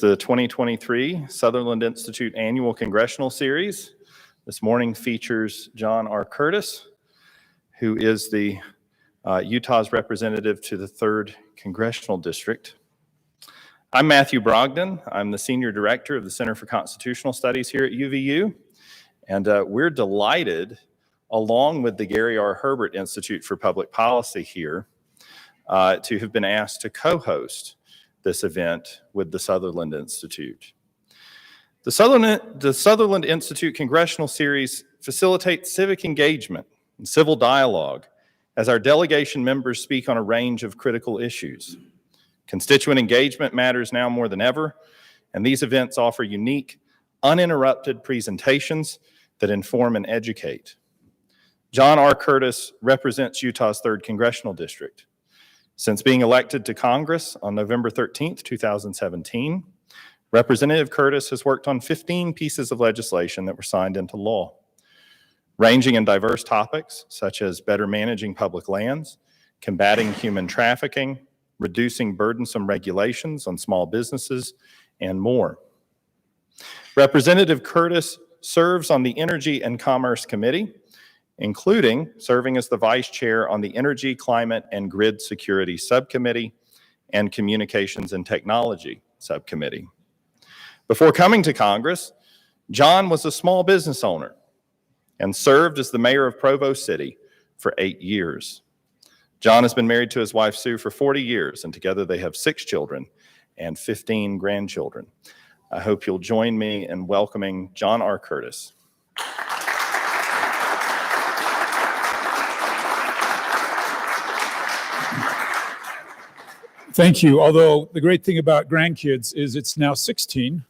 The 2023 Sutherland Institute Annual Congressional Series. This morning features John R. Curtis, who is the Utah's representative to the 3rd Congressional District. I'm Matthew Brogdon. I'm the Senior Director of the Center for Constitutional Studies here at UVU, and we're delighted, along with the Gary R. Herbert Institute for Public Policy here, to have been asked to co-host this event with the Sutherland Institute. The Sutherland Institute Congressional Series facilitates civic engagement and civil dialogue as our delegation members speak on a range of critical issues. Constituent engagement matters now more than ever, and these events offer unique, uninterrupted presentations that inform and educate. John R. Curtis represents Utah's 3rd Congressional District. Since being elected to Congress on November 13th, 2017, Representative Curtis has worked on 15 pieces of legislation that were signed into law, ranging in diverse topics such as better managing public lands, combating human trafficking, reducing burdensome regulations on small businesses, and more. Representative Curtis serves on the Energy and Commerce Committee, including serving as the Vice Chair on the Energy, Climate, and Grid Security Subcommittee and Communications and Technology Subcommittee. Before coming to Congress, John was a small business owner and served as the mayor of Provo City for 8 years. John has been married to his wife Sue for 40 years, and together they have 6 children and 15 grandchildren. I hope you'll join me in welcoming John R. Curtis. Thank you. Although the great thing about grandkids is it's now 16,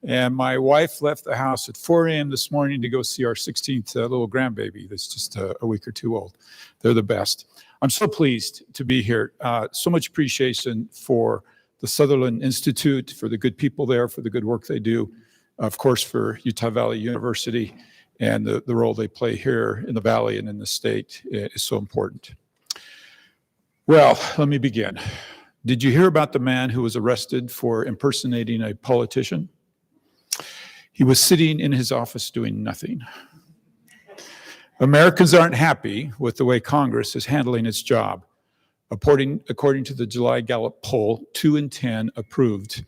and my wife left the house at 4 a.m. this morning to go see our 16th little grandbaby that's just a week or two old. They're the best. I'm so pleased to be here. So much appreciation for the Sutherland Institute, for the good people there, for the good work they do, of course, for Utah Valley University, and the role they play here in the Valley and in the state is so important. Well, let me begin. Did you hear about the man who was arrested for impersonating a politician? He was sitting in his office doing nothing. Americans aren't happy with the way Congress is handling its job. According to the July Gallup poll, 2 in 10 approved,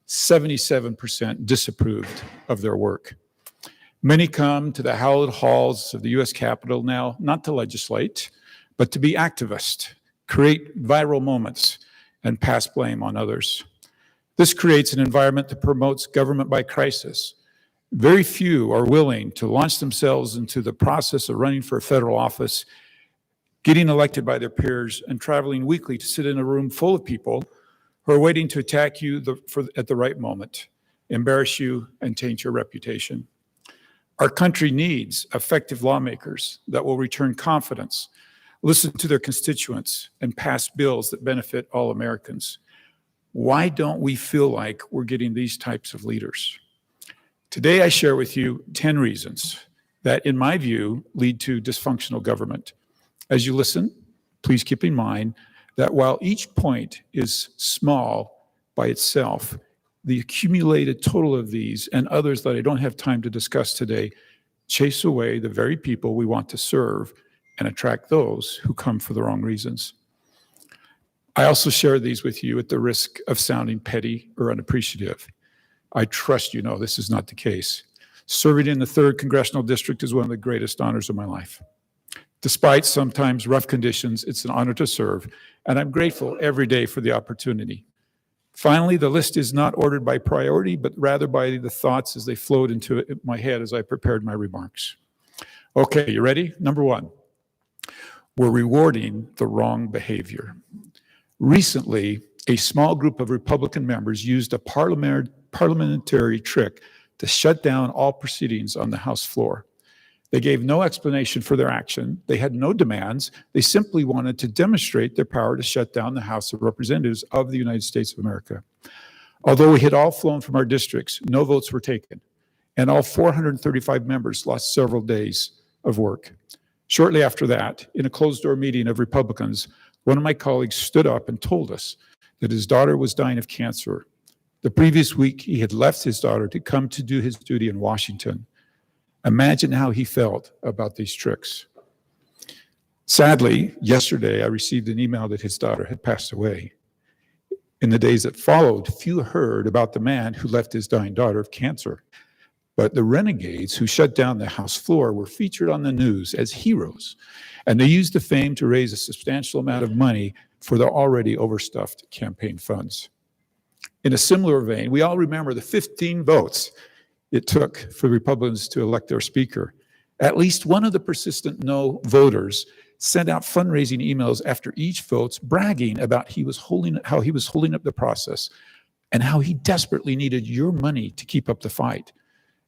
77% disapproved of their work. Many come to the hallowed halls of the U.S. Capitol now, not to legislate, but to be activists, create viral moments, and pass blame on others. This creates an environment that promotes government by crisis. Very few are willing to launch themselves into the process of running for a federal office, getting elected by their peers, and traveling weekly to sit in a room full of people who are waiting to attack you at the right moment, embarrass you, and taint your reputation. Our country needs effective lawmakers that will return confidence, listen to their constituents, and pass bills that benefit all Americans. Why don't we feel like we're getting these types of leaders? Today, I share with you 10 reasons that, in my view, lead to dysfunctional government. As you listen, please keep in mind that while each point is small by itself, the accumulated total of these and others that I don't have time to discuss today chase away the very people we want to serve and attract those who come for the wrong reasons. I also share these with you at the risk of sounding petty or unappreciative. I trust you know this is not the case. Serving in the 3rd Congressional District is one of the greatest honors of my life. Despite sometimes rough conditions, it's an honor to serve, and I'm grateful every day for the opportunity. Finally, the list is not ordered by priority, but rather by the thoughts as they flowed into my head as I prepared my remarks. Okay, you ready? Number 1. We're rewarding the wrong behavior. Recently, a small group of Republican members used a parliamentary trick to shut down all proceedings on the House floor. They gave no explanation for their action. They had no demands. They simply wanted to demonstrate their power to shut down the House of Representatives of the United States of America. Although we had all flown from our districts, no votes were taken, and all 435 members lost several days of work. Shortly after that, in a closed-door meeting of Republicans, one of my colleagues stood up and told us that his daughter was dying of cancer, The previous week, he had left his daughter to come to do his duty in Washington. Imagine how he felt about these tricks. Sadly, yesterday, I received an email that his daughter had passed away. In the days that followed, few heard about the man who left his dying daughter of cancer. But the renegades who shut down the House floor were featured on the news as heroes, and they used the fame to raise a substantial amount of money for their already overstuffed campaign funds. In a similar vein, we all remember the 15 votes it took for Republicans to elect their speaker. At least one of the persistent no voters sent out fundraising emails after each vote bragging about how he was holding up the process and how he desperately needed your money to keep up the fight.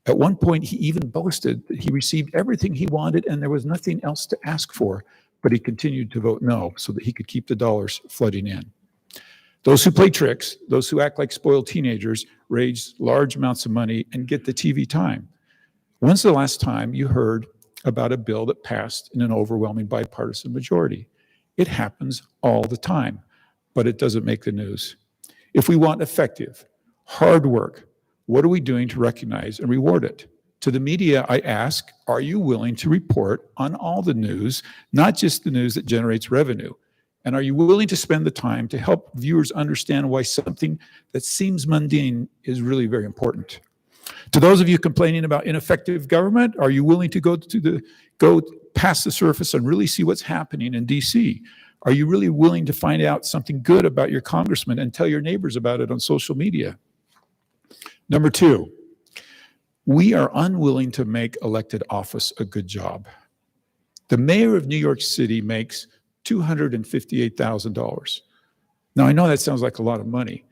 At one point, he even boasted that he received everything he wanted and there was nothing else to ask for, but he continued to vote no so that he could keep the dollars flooding in. Those who play tricks, those who act like spoiled teenagers, raise large amounts of money and get the TV time. When's the last time you heard about a bill that passed in an overwhelming bipartisan majority? It happens all the time, but it doesn't make the news. If we want effective, hard work, what are we doing to recognize and reward it? To the media, I ask, are you willing to report on all the news, not just the news that generates revenue? And are you willing to spend the time to help viewers understand why something that seems mundane is really very important? To those of you complaining about ineffective government, are you willing to go past the surface and really see what's happening in DC? Are you really willing to find out something good about your congressman and tell your neighbors about it on social media? Number two, we are unwilling to make elected office a good job. The mayor of New York City makes $258,000. Now, I know that sounds like a lot of money,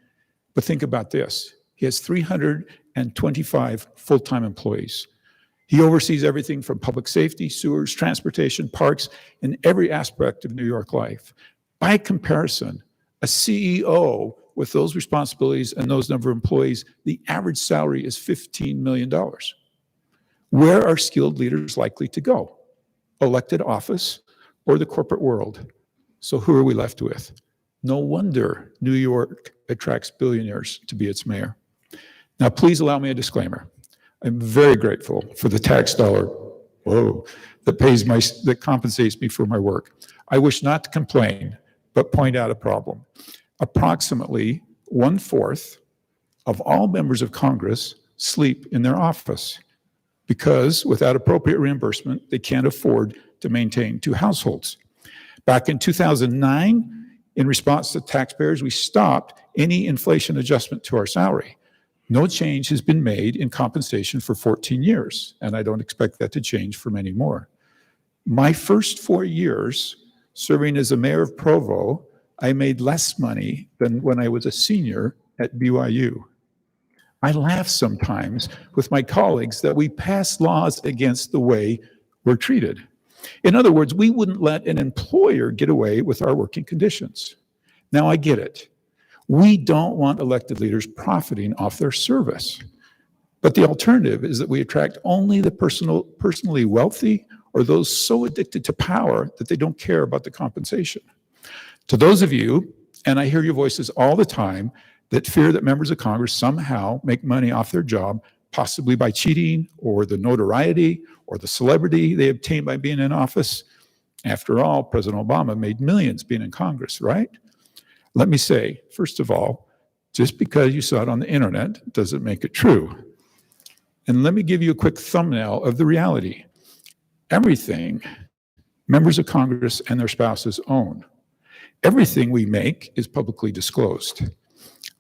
but think about this. He has 325 full-time employees. He oversees everything from public safety, sewers, transportation, parks, and every aspect of New York life. By comparison, a CEO with those responsibilities and those number of employees, the average salary is $15 million. Where are skilled leaders likely to go? Elected office or the corporate world? So who are we left with? No wonder New York attracts billionaires to be its mayor. Now, please allow me a disclaimer. I'm very grateful for the tax dollar, that compensates me for my work. I wish not to complain, but point out a problem. Approximately 1/4 of all members of Congress sleep in their office because without appropriate reimbursement, they can't afford to maintain 2 households. Back in 2009, in response to taxpayers, we stopped any inflation adjustment to our salary. No change has been made in compensation for 14 years, and I don't expect that to change for many more. My first 4 years serving as a mayor of Provo, I made less money than when I was a senior at BYU. I laugh sometimes with my colleagues that we pass laws against the way we're treated. In other words, we wouldn't let an employer get away with our working conditions. Now, I get it. We don't want elected leaders profiting off their service. But the alternative is that we attract only the personally wealthy or those so addicted to power that they don't care about the compensation. To those of you, and I hear your voices all the time, that fear that members of Congress somehow make money off their job, possibly by cheating or the notoriety or the celebrity they obtain by being in office. After all, President Obama made millions being in Congress, right? Let me say, first of all, just because you saw it on the internet doesn't make it true. And let me give you a quick thumbnail of the reality. Everything members of Congress and their spouses own, everything we make is publicly disclosed.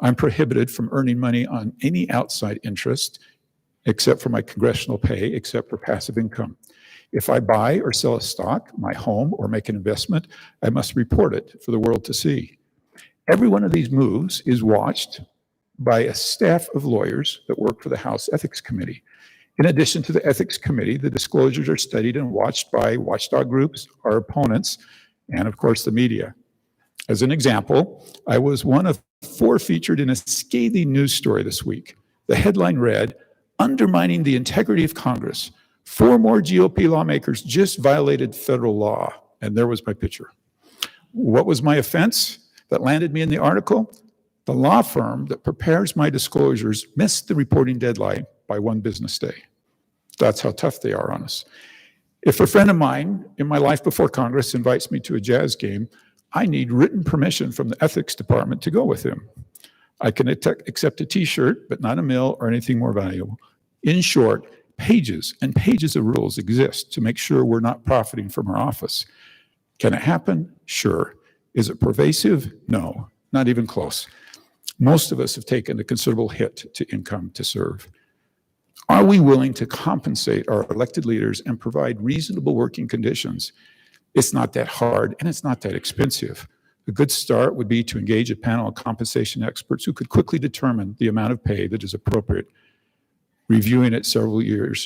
I'm prohibited from earning money on any outside interest, except for my congressional pay, except for passive income. If I buy or sell a stock, my home, or make an investment, I must report it for the world to see. Every one of these moves is watched by a staff of lawyers that work for the House Ethics Committee. In addition to the Ethics Committee, the disclosures are studied and watched by watchdog groups, our opponents, and of course the media. As an example, I was one of 4 featured in a scathing news story this week. The headline read, "Undermining the Integrity of Congress. 4 more GOP lawmakers just violated federal law." And there was my picture. What was my offense that landed me in the article? The law firm that prepares my disclosures missed the reporting deadline by 1 business day. That's how tough they are on us. If a friend of mine in my life before Congress invites me to a jazz game, I need written permission from the ethics department to go with him. I can accept a t-shirt, but not a mill or anything more valuable. In short, pages and pages of rules exist to make sure we're not profiting from our office. Can it happen? Sure. Is it pervasive? No, not even close. Most of us have taken a considerable hit to income to serve. Are we willing to compensate our elected leaders and provide reasonable working conditions? It's not that hard and it's not that expensive. A good start would be to engage a panel of compensation experts who could quickly determine the amount of pay that is appropriate, reviewing it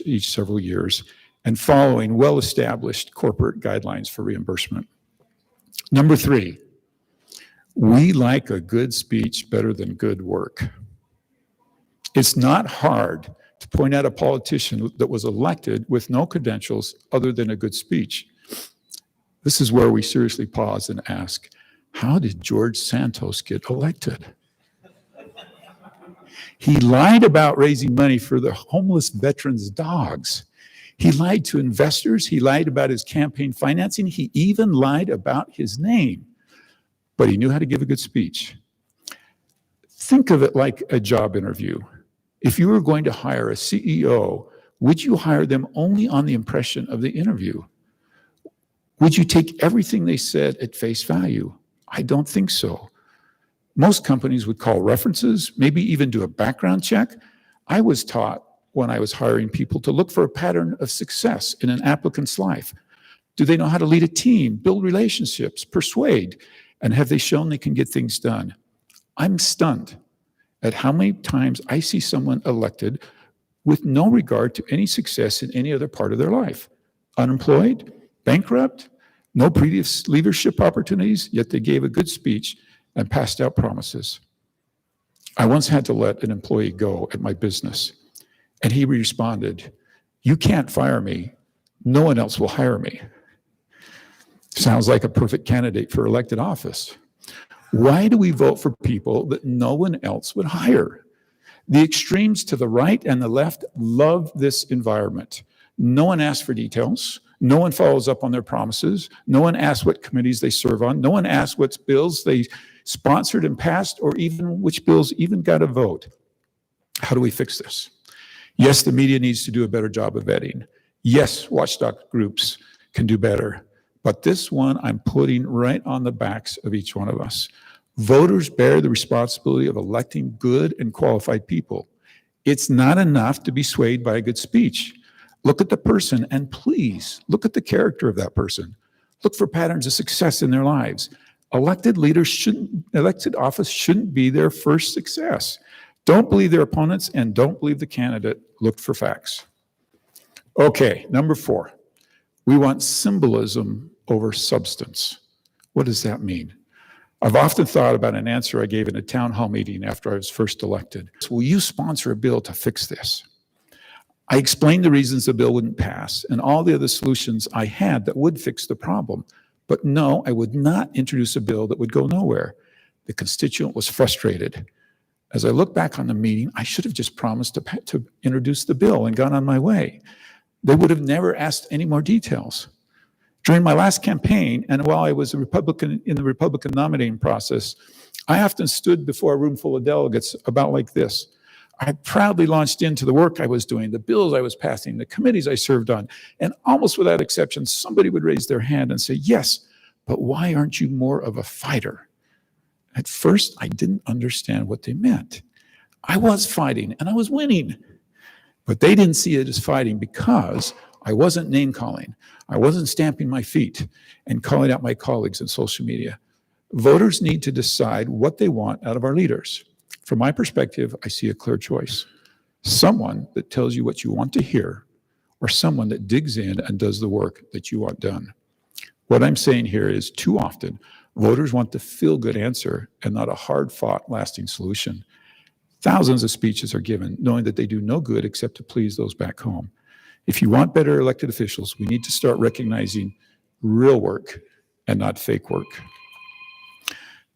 each several years, and following well-established corporate guidelines for reimbursement. Number 3, we like a good speech better than good work. It's not hard to point out a politician that was elected with no credentials other than a good speech. This is where we seriously pause and ask, how did George Santos get elected? He lied about raising money for the homeless veterans' dogs. He lied to investors. He lied about his campaign financing. He even lied about his name. But he knew how to give a good speech. Think of it like a job interview. If you were going to hire a CEO, would you hire them only on the impression of the interview? Would you take everything they said at face value? I don't think so. Most companies would call references, maybe even do a background check. I was taught when I was hiring people to look for a pattern of success in an applicant's life. Do they know how to lead a team, build relationships, persuade, and have they shown they can get things done? I'm stunned at how many times I see someone elected with no regard to any success in any other part of their life. Unemployed, bankrupt, no previous leadership opportunities, yet they gave a good speech and passed out promises. I once had to let an employee go at my business, and he responded, "You can't fire me. No one else will hire me." Sounds like a perfect candidate for elected office. Why do we vote for people that no one else would hire? The extremes to the right and the left love this environment. No one asks for details. No one follows up on their promises. No one asks what committees they serve on. No one asks what bills they sponsored and passed, or even which bills even got a vote. How do we fix this? Yes, the media needs to do a better job of vetting. Yes, watchdog groups can do better. But this one I'm putting right on the backs of each one of us. Voters bear the responsibility of electing good and qualified people. It's not enough to be swayed by a good speech. Look at the person, and please look at the character of that person. Look for patterns of success in their lives. Elected office shouldn't be their first success. Don't believe their opponents and don't believe the candidate. Look for facts. Okay, number 4. We want symbolism over substance. What does that mean? I've often thought about an answer I gave in a town hall meeting after I was first elected. Will you sponsor a bill to fix this? I explained the reasons the bill wouldn't pass and all the other solutions I had that would fix the problem. But no, I would not introduce a bill that would go nowhere. The constituent was frustrated. As I look back on the meeting, I should have just promised to introduce the bill and gone on my way. They would have never asked any more details. During my last campaign, and while I was a Republican in the Republican nominating process, I often stood before a room full of delegates about like this. I proudly launched into the work I was doing, the bills I was passing, the committees I served on, and almost without exception, somebody would raise their hand and say, "Yes, but why aren't you more of a fighter?" At first, I didn't understand what they meant. I was fighting, and I was winning. But they didn't see it as fighting because I wasn't name-calling. I wasn't stamping my feet and calling out my colleagues on social media. Voters need to decide what they want out of our leaders. From my perspective, I see a clear choice. Someone that tells you what you want to hear, or someone that digs in and does the work that you want done. What I'm saying here is too often, voters want the feel-good answer and not a hard-fought, lasting solution. Thousands of speeches are given, knowing that they do no good except to please those back home. If you want better elected officials, we need to start recognizing real work and not fake work.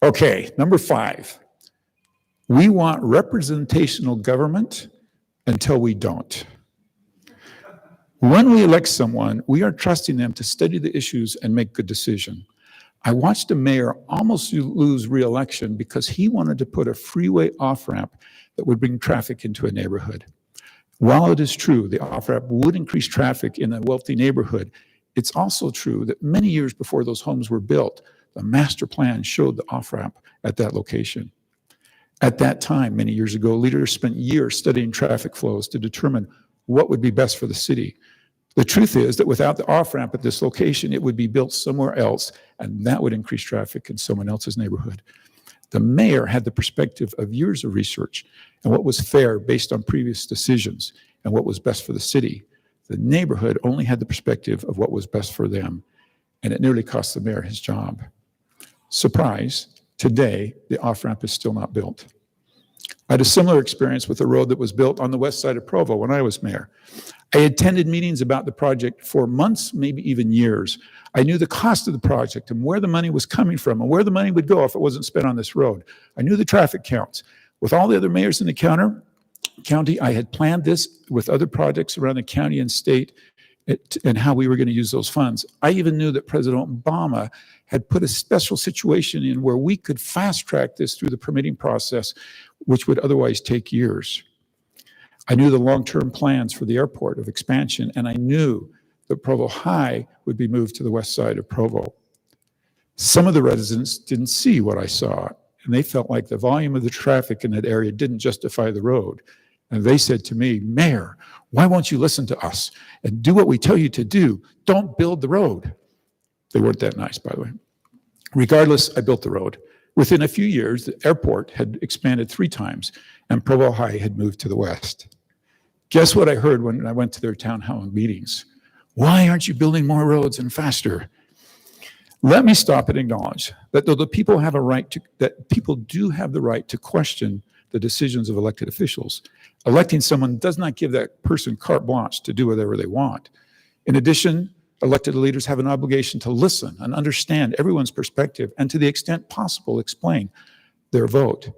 Okay, number 5. We want representational government until we don't. When we elect someone, we are trusting them to study the issues and make good decisions. I watched a mayor almost lose re-election because he wanted to put a freeway off-ramp that would bring traffic into a neighborhood. While it is true the off-ramp would increase traffic in a wealthy neighborhood, it's also true that many years before those homes were built, the master plan showed the off-ramp at that location. At that time, many years ago, leaders spent years studying traffic flows to determine what would be best for the city. The truth is that without the off-ramp at this location, it would be built somewhere else, and that would increase traffic in someone else's neighborhood. The mayor had the perspective of years of research and what was fair based on previous decisions and what was best for the city. The neighborhood only had the perspective of what was best for them, and it nearly cost the mayor his job. Surprise, today, the off-ramp is still not built. I had a similar experience with a road that was built on the west side of Provo when I was mayor. I attended meetings about the project for months, maybe even years. I knew the cost of the project and where the money was coming from and where the money would go if it wasn't spent on this road. I knew the traffic counts. With all the other mayors in the county, I had planned this with other projects around the county and state and how we were going to use those funds. I even knew that President Obama had put a special situation in where we could fast track this through the permitting process, which would otherwise take years. I knew the long-term plans for the airport of expansion, and I knew that Provo High would be moved to the west side of Provo. Some of the residents didn't see what I saw, and they felt like the volume of the traffic in that area didn't justify the road. And they said to me, "Mayor, why won't you listen to us and do what we tell you to do? Don't build the road." They weren't that nice, by the way. Regardless, I built the road. Within a few years, the airport had expanded 3 times, and Provo High had moved to the west. Guess what I heard when I went to their town hall meetings? "Why aren't you building more roads and faster?" Let me stop and acknowledge that though people do have the right to question the decisions of elected officials, electing someone does not give that person carte blanche to do whatever they want. In addition, elected leaders have an obligation to listen and understand everyone's perspective and, to the extent possible, explain their vote.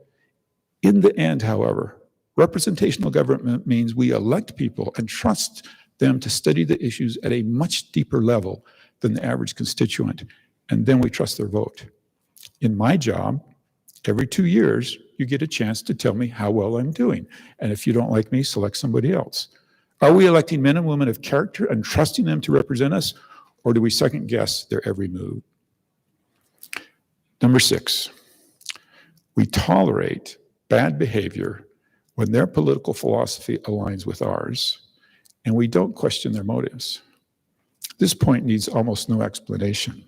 In the end, however, representational government means we elect people and trust them to study the issues at a much deeper level than the average constituent, and then we trust their vote. In my job, every 2 years, you get a chance to tell me how well I'm doing, and if you don't like me, select somebody else. Are we electing men and women of character and trusting them to represent us, or do we second guess their every move? Number 6, we tolerate bad behavior when their political philosophy aligns with ours, and we don't question their motives. This point needs almost no explanation.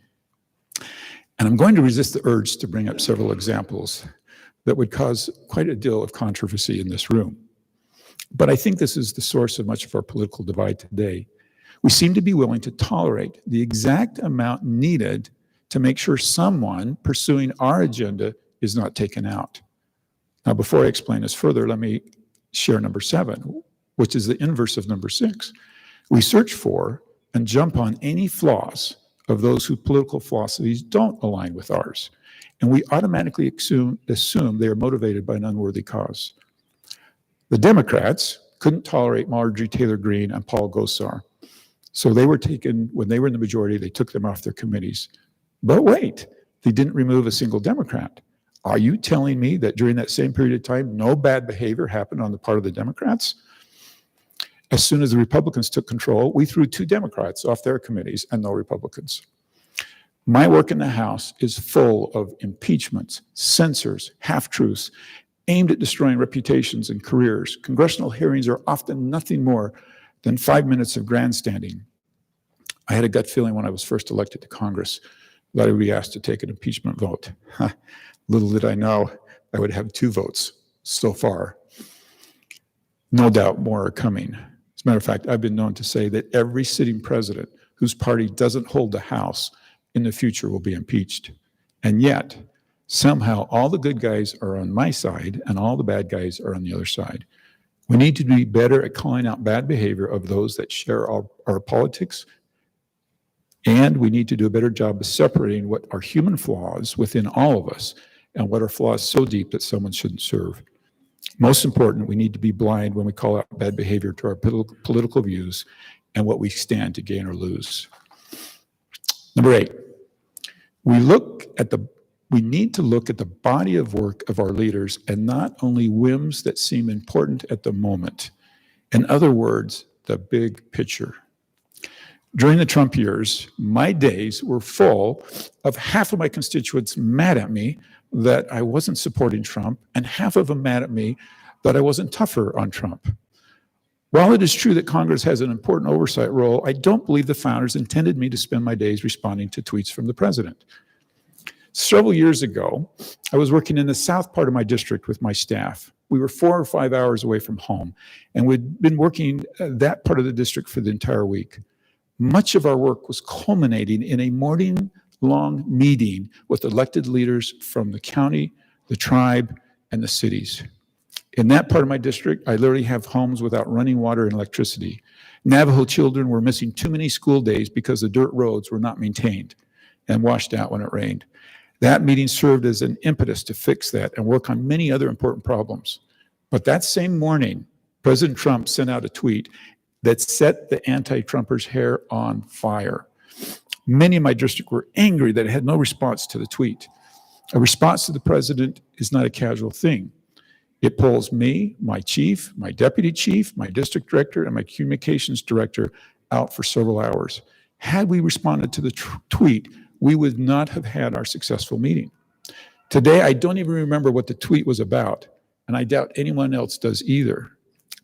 And I'm going to resist the urge to bring up several examples that would cause quite a deal of controversy in this room. But I think this is the source of much of our political divide today. We seem to be willing to tolerate the exact amount needed to make sure someone pursuing our agenda is not taken out. Now, before I explain this further, let me share number 7, which is the inverse of number 6. We search for and jump on any flaws of those whose political philosophies don't align with ours, and we automatically assume they are motivated by an unworthy cause. The Democrats couldn't tolerate Marjorie Taylor Greene and Paul Gosar, so they were taken, when they were in the majority, they took them off their committees. But wait, they didn't remove a single Democrat. Are you telling me that during that same period of time, no bad behavior happened on the part of the Democrats? As soon as the Republicans took control, we threw 2 Democrats off their committees and no Republicans. My work in the House is full of impeachments, censors, half-truths, aimed at destroying reputations and careers. Congressional hearings are often nothing more than 5 minutes of grandstanding. I had a gut feeling when I was first elected to Congress that I would be asked to take an impeachment vote. Little did I know I would have 2 votes so far. No doubt more are coming. As a matter of fact, I've been known to say that every sitting president whose party doesn't hold the House in the future will be impeached. And yet, somehow all the good guys are on my side and all the bad guys are on the other side. We need to be better at calling out bad behavior of those that share our politics, and we need to do a better job of separating what are human flaws within all of us and what are flaws so deep that someone shouldn't serve. Most important, we need to be blind when we call out bad behavior to our political views and what we stand to gain or lose. Number 8, we need to look at the body of work of our leaders and not only whims that seem important at the moment. In other words, the big picture. During the Trump years, my days were full of half of my constituents mad at me that I wasn't supporting Trump, and half of them mad at me that I wasn't tougher on Trump. While it is true that Congress has an important oversight role, I don't believe the founders intended me to spend my days responding to tweets from the president. Several years ago, I was working in the south part of my district with my staff. We were 4 or 5 hours away from home, and we'd been working that part of the district for the entire week. Much of our work was culminating in a morning-long meeting with elected leaders from the county, the tribe, and the cities. In that part of my district, I literally have homes without running water and electricity. Navajo children were missing too many school days because the dirt roads were not maintained and washed out when it rained. That meeting served as an impetus to fix that and work on many other important problems. But that same morning, President Trump sent out a tweet that set the anti-Trumpers' hair on fire. Many in my district were angry that it had no response to the tweet. A response to the president is not a casual thing. It pulls me, my chief, my deputy chief, my district director, and my communications director out for several hours. Had we responded to the tweet, we would not have had our successful meeting. Today, I don't even remember what the tweet was about, and I doubt anyone else does either.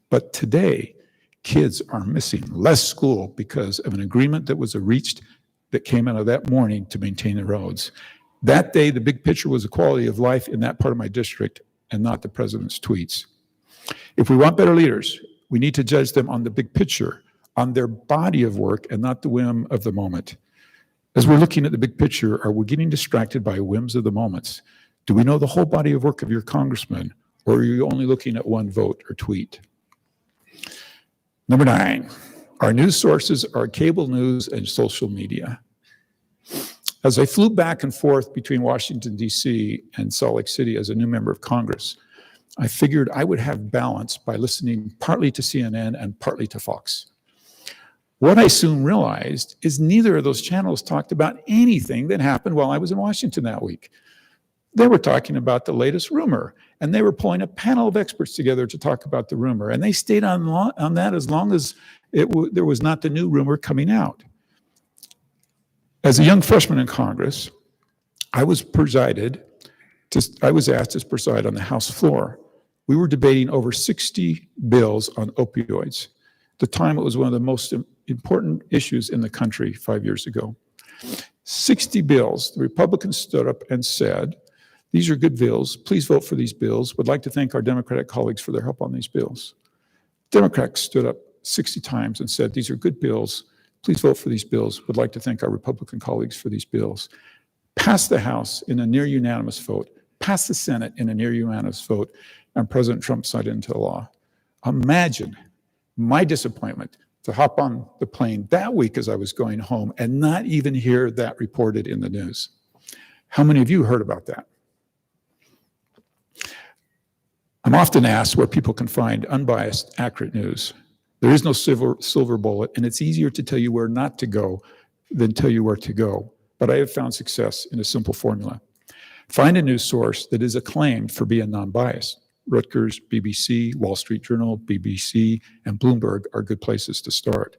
But today, kids are missing less school because of an agreement that was reached that came out of that morning to maintain the roads. That day, the big picture was the quality of life in that part of my district and not the president's tweets. If we want better leaders, we need to judge them on the big picture, on their body of work and not the whim of the moment. As we're looking at the big picture, are we getting distracted by whims of the moments? Do we know the whole body of work of your congressman, or are you only looking at one vote or tweet? Number 9, our news sources are cable news and social media. As I flew back and forth between Washington, D.C. and Salt Lake City as a new member of Congress, I figured I would have balance by listening partly to CNN and partly to Fox. What I soon realized is neither of those channels talked about anything that happened while I was in Washington that week. They were talking about the latest rumor, and they were pulling a panel of experts together to talk about the rumor, and they stayed on that as long as there was not the new rumor coming out. As a young freshman in Congress, I was asked to preside on the House floor. We were debating over 60 bills on opioids. At the time, it was one of the most important issues in the country 5 years ago. 60 bills. The Republicans stood up and said, "These are good bills. Please vote for these bills. Would like to thank our Democratic colleagues for their help on these bills." Democrats stood up 60 times and said, "These are good bills. Please vote for these bills. Would like to thank our Republican colleagues for these bills." Passed the House in a near unanimous vote, passed the Senate in a near unanimous vote, and President Trump signed it into law. Imagine my disappointment to hop on the plane that week as I was going home and not even hear that reported in the news. How many of you heard about that? I'm often asked where people can find unbiased, accurate news. There is no silver bullet, and it's easier to tell you where not to go than tell you where to go. But I have found success in a simple formula. Find a news source that is acclaimed for being non-biased. Rutgers, BBC, Wall Street Journal, BBC, and Bloomberg are good places to start.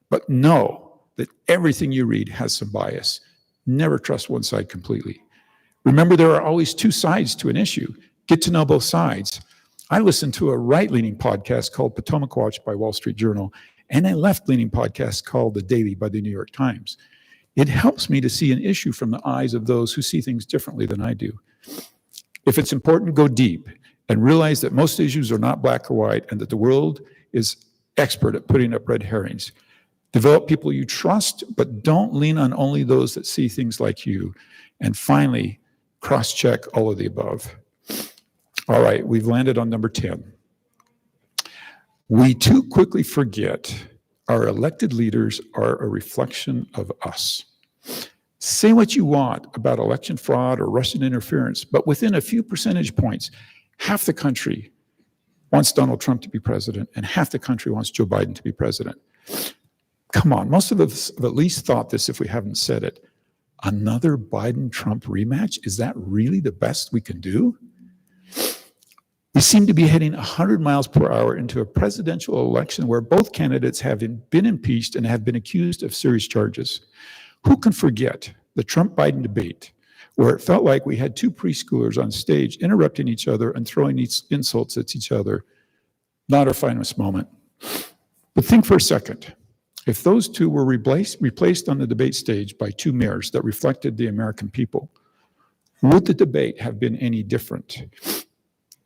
But know that everything you read has some bias. Never trust one side completely. Remember, there are always two sides to an issue. Get to know both sides. I listened to a right-leaning podcast called Potomac Watch by Wall Street Journal and a left-leaning podcast called The Daily by the New York Times. It helps me to see an issue from the eyes of those who see things differently than I do. If it's important, go deep and realize that most issues are not black or white and that the world is expert at putting up red herrings. Develop people you trust, but don't lean on only those that see things like you. And finally, cross-check all of the above. All right, we've landed on number 10. We too quickly forget our elected leaders are a reflection of us. Say what you want about election fraud or Russian interference, but within a few percentage points, half the country wants Donald Trump to be president and half the country wants Joe Biden to be president. Come on, most of us have at least thought this if we haven't said it. Another Biden-Trump rematch? Is that really the best we can do? We seem to be heading 100 miles per hour into a presidential election where both candidates have been impeached and have been accused of serious charges. Who can forget the Trump-Biden debate where it felt like we had two preschoolers on stage interrupting each other and throwing insults at each other? Not our finest moment. But think for a second. If those two were replaced on the debate stage by two mirrors that reflected the American people, would the debate have been any different?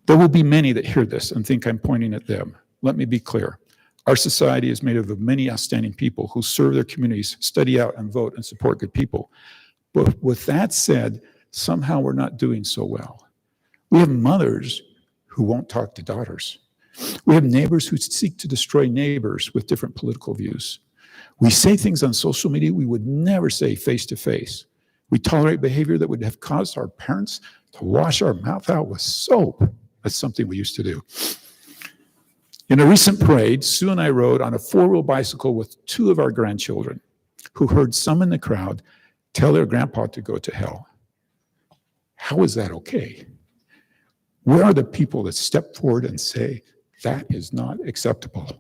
There will be many that hear this and think I'm pointing at them. Let me be clear. Our society is made up of many outstanding people who serve their communities, study out and vote and support good people. But with that said, somehow we're not doing so well. We have mothers who won't talk to daughters. We have neighbors who seek to destroy neighbors with different political views. We say things on social media we would never say face to face. We tolerate behavior that would have caused our parents to wash our mouth out with soap. That's something we used to do. In a recent parade, Sue and I rode on a four-wheel bicycle with two of our grandchildren who heard some in the crowd tell their grandpa to go to hell. How is that okay? Where are the people that step forward and say, that is not acceptable?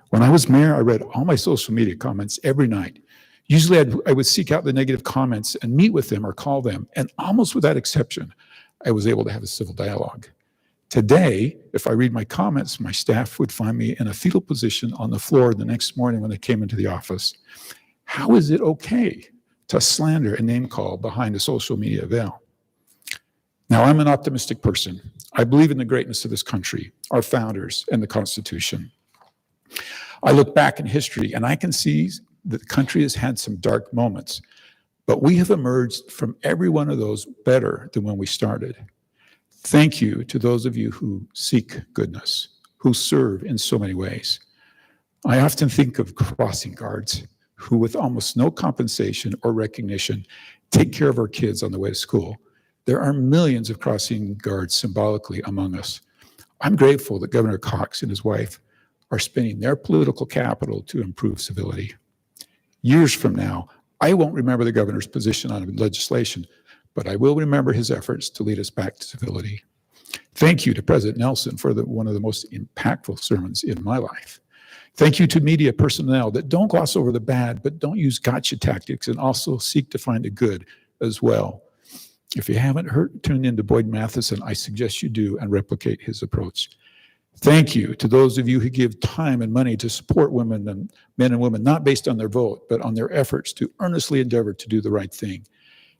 When I was mayor, I read all my social media comments every night. Usually I would seek out the negative comments and meet with them or call them, and almost without exception, I was able to have a civil dialogue. Today, if I read my comments, my staff would find me in a fetal position on the floor the next morning when they came into the office. How is it okay to slander and name call behind a social media veil? Now, I'm an optimistic person. I believe in the greatness of this country, our founders, and the Constitution. I look back in history and I can see that the country has had some dark moments, but we have emerged from every one of those better than when we started. Thank you to those of you who seek goodness, who serve in so many ways. I often think of crossing guards who, with almost no compensation or recognition, take care of our kids on the way to school. There are millions of crossing guards symbolically among us. I'm grateful that Governor Cox and his wife are spending their political capital to improve civility. Years from now, I won't remember the governor's position on legislation, but I will remember his efforts to lead us back to civility. Thank you to President Nelson for one of the most impactful sermons in my life. Thank you to media personnel that don't gloss over the bad, but don't use gotcha tactics and also seek to find the good as well. If you haven't tuned into Boyd Matheson, I suggest you do and replicate his approach. Thank you to those of you who give time and money to support women and men and women, not based on their vote, but on their efforts to earnestly endeavor to do the right thing.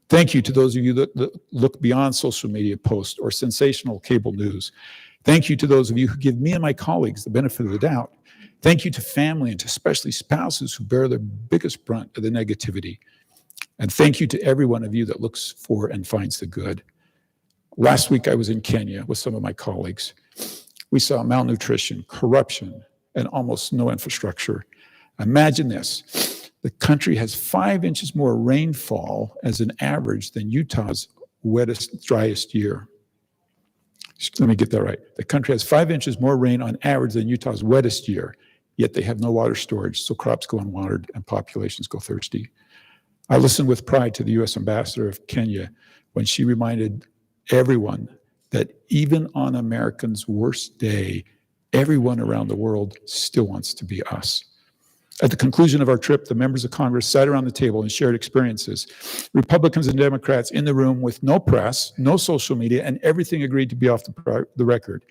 Thank you to those of you that look beyond social media posts or sensational cable news. Thank you to those of you who give me and my colleagues the benefit of the doubt. Thank you to family and to especially spouses who bear the biggest brunt of the negativity. And thank you to every one of you that looks for and finds the good. Last week I was in Kenya with some of my colleagues. We saw malnutrition, corruption, and almost no infrastructure. Imagine this. The country has 5 inches more rainfall as an average than Utah's wettest, driest year. Let me get that right. The country has 5 inches more rain on average than Utah's wettest year, yet they have no water storage, so crops go unwatered and populations go thirsty. I listened with pride to the U.S. Ambassador of Kenya when she reminded everyone that even on Americans' worst day, everyone around the world still wants to be us. At the conclusion of our trip, the members of Congress sat around the table and shared experiences. Republicans and Democrats in the room with no press, no social media, and everything agreed to be off the record.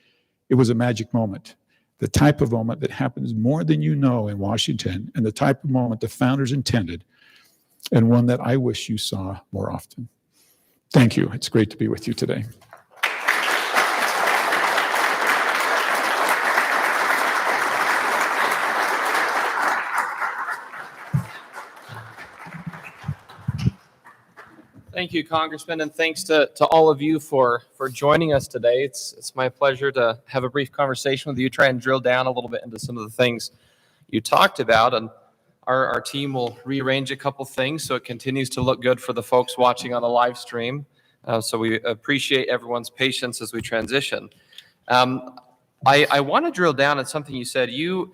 It was a magic moment, the type of moment that happens more than you know in Washington, and the type of moment the founders intended, and one that I wish you saw more often. Thank you. It's great to be with you today. Thank you, Congressman, and thanks to all of you for joining us today. It's my pleasure to have a brief conversation with you, try and drill down a little bit into some of the things you talked about. And Our team will rearrange a couple things so it continues to look good for the folks watching on the live stream. So we appreciate everyone's patience as we transition. I want to drill down on something you said. You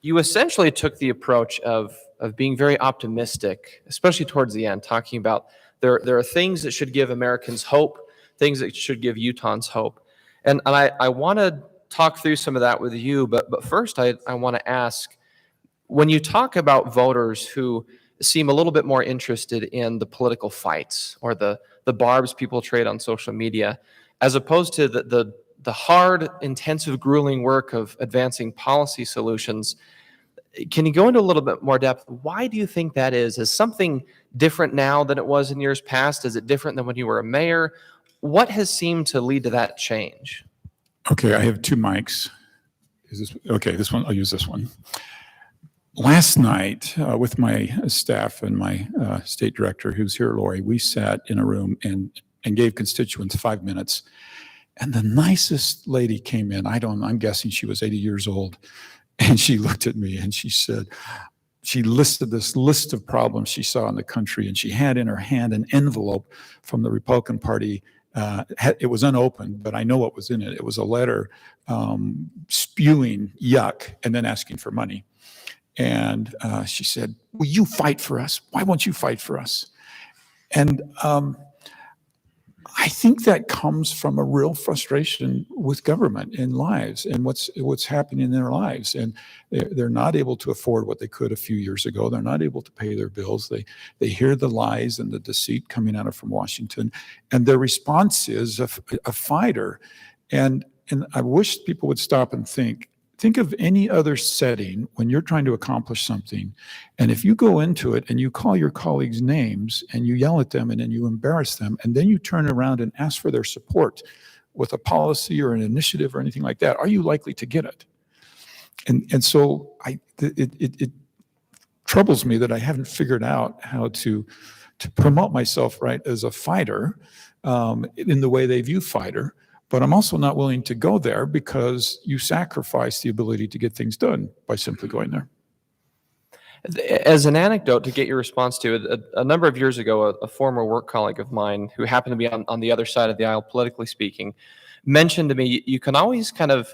essentially took the approach of being very optimistic, especially towards the end, talking about there are things that should give Americans hope, things that should give Utahns hope. And I want to talk through some of that with you, but first I want to ask, when you talk about voters who seem a little bit more interested in the political fights or the barbs people trade on social media, as opposed to the hard, intensive, grueling work of advancing policy solutions, can you go into a little bit more depth? Why do you think that is? Is something different now than it was in years past? Is it different than when you were a mayor? What has seemed to lead to that change? Okay, I have two mics. Is this okay? This one, I'll use this one. Last night, with my staff and my state director, who's here, Lori, we sat in a room and gave constituents 5 minutes. And the nicest lady came in. I'm guessing she was 80 years old. And she looked at me and she said, she listed this list of problems she saw in the country. And she had in her hand an envelope from the Republican Party. It was unopened, but I know what was in it. It was a letter spewing yuck and then asking for money. And she said, will you fight for us? Why won't you fight for us? And I think that comes from a real frustration with government and lives and what's happening in their lives. And they're not able to afford what they could a few years ago. They're not able to pay their bills. They hear the lies and the deceit coming out of from Washington. And their response is a fighter. And I wish people would stop and think of any other setting when you're trying to accomplish something. And if you go into it and you call your colleagues names and you yell at them and then you embarrass them, and then you turn around and ask for their support with a policy or an initiative or anything like that, are you likely to get it? And so it troubles me that I haven't figured out how to promote myself, right, as a fighter in the way they view fighter. But I'm also not willing to go there because you sacrifice the ability to get things done by simply going there. As an anecdote to get your response to it, a number of years ago, a former work colleague of mine who happened to be on the other side of the aisle, politically speaking, mentioned to me, you can always kind of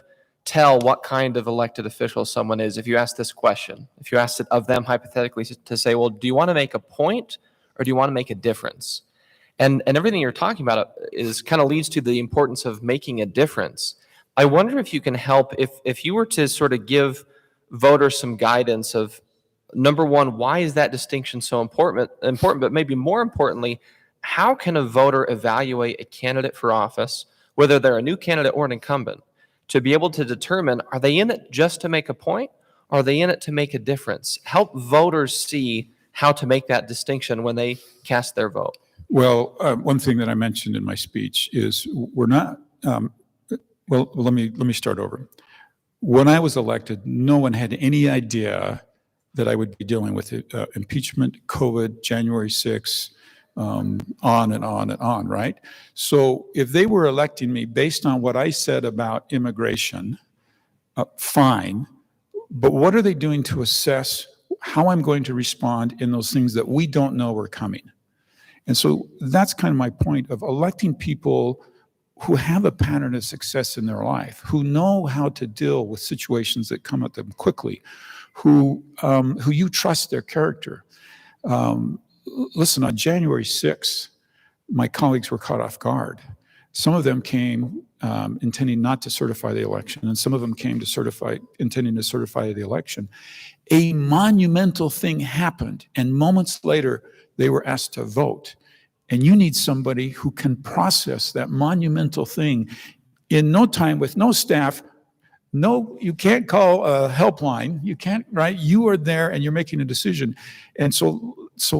tell what kind of elected official someone is if you ask this question. If you ask it of them hypothetically to say, well, do you want to make a point or do you want to make a difference? And everything you're talking about is kind of leads to the importance of making a difference. I wonder if you can help, if you were to sort of give voters some guidance of, number one, why is that distinction so important, but maybe more importantly, how can a voter evaluate a candidate for office, whether they're a new candidate or an incumbent, to be able to determine, are they in it just to make a point? Or are they in it to make a difference? Help voters see how to make that distinction when they cast their vote. Well, one thing that I mentioned in my speech is we're not, well, let me start over. When I was elected, no one had any idea that I would be dealing with impeachment, COVID, January 6th, on and on and on, right? So if they were electing me based on what I said about immigration, fine, but what are they doing to assess how I'm going to respond in those things that we don't know are coming? And so that's kind of my point of electing people who have a pattern of success in their life, who know how to deal with situations that come at them quickly, who you trust their character. Listen, on January 6th, my colleagues were caught off guard. Some of them came intending not to certify the election, and some of them came intending to certify the election. A monumental thing happened, and moments later, they were asked to vote. And you need somebody who can process that monumental thing in no time with no staff. No, you can't call a helpline. You can't, right? You are there and you're making a decision. And so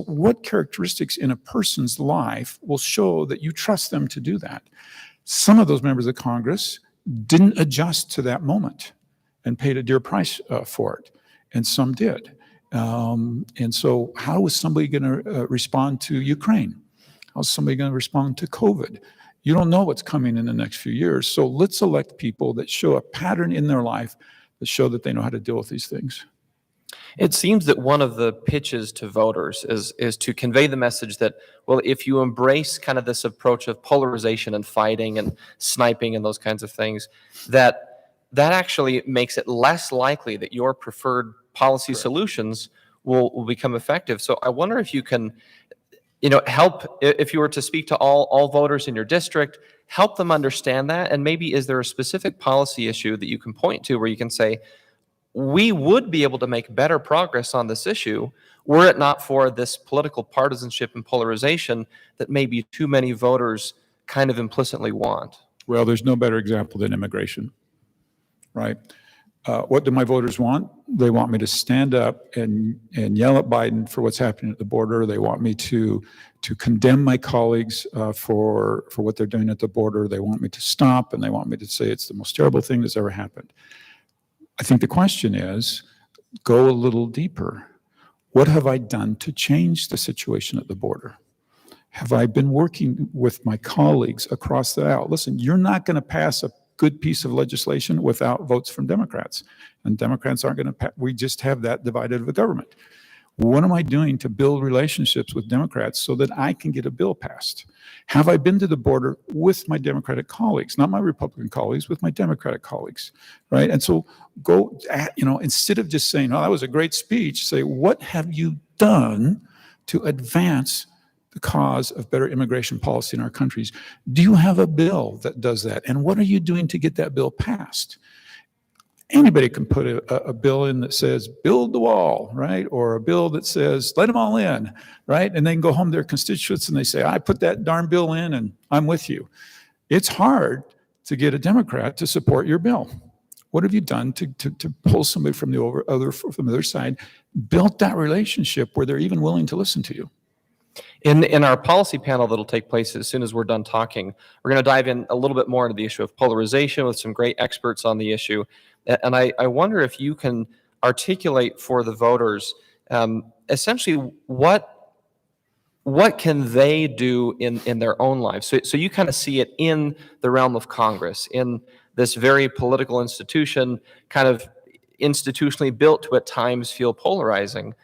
what characteristics in a person's life will show that you trust them to do that? Some of those members of Congress didn't adjust to that moment and paid a dear price for it. And some did. And so how is somebody going to respond to Ukraine? How's somebody going to respond to COVID? You don't know what's coming in the next few years. So let's elect people that show a pattern in their life that show that they know how to deal with these things. It seems that one of the pitches to voters is to convey the message that, well, if you embrace kind of this approach of polarization and fighting and sniping and those kinds of things, that actually makes it less likely that your preferred policy solutions will become effective. So I wonder if you can, help, if you were to speak to all voters in your district, help them understand that. And maybe is there a specific policy issue that you can point to where you can say, we would be able to make better progress on this issue were it not for this political partisanship and polarization that maybe too many voters kind of implicitly want? Well, there's no better example than immigration, right? What do my voters want? They want me to stand up and yell at Biden for what's happening at the border. They want me to condemn my colleagues for what they're doing at the border. They want me to stop, and they want me to say it's the most terrible thing that's ever happened. I think the question is, go a little deeper. What have I done to change the situation at the border? Have I been working with my colleagues across the aisle? Listen, you're not going to pass a good piece of legislation without votes from Democrats. And Democrats aren't going to, we just have that divided of a government. What am I doing to build relationships with Democrats so that I can get a bill passed? Have I been to the border with my Democratic colleagues, not my Republican colleagues, with my Democratic colleagues, right? And so go, instead of just saying, oh, that was a great speech, say, what have you done to advance the cause of better immigration policy in our countries? Do you have a bill that does that? And what are you doing to get that bill passed? Anybody can put a bill in that says, build the wall, right? Or a bill that says, let them all in, right? And they can go home to their constituents and they say, I put that darn bill in and I'm with you. It's hard to get a Democrat to support your bill. What have you done to pull somebody from the other side, built that relationship where they're even willing to listen to you? In our policy panel that'll take place as soon as we're done talking, we're going to dive in a little bit more into the issue of polarization with some great experts on the issue. And I wonder if you can articulate for the voters essentially what can they do in their own lives. So you kind of see it in the realm of Congress, in this very political institution, kind of institutionally built to at times feel polarizing.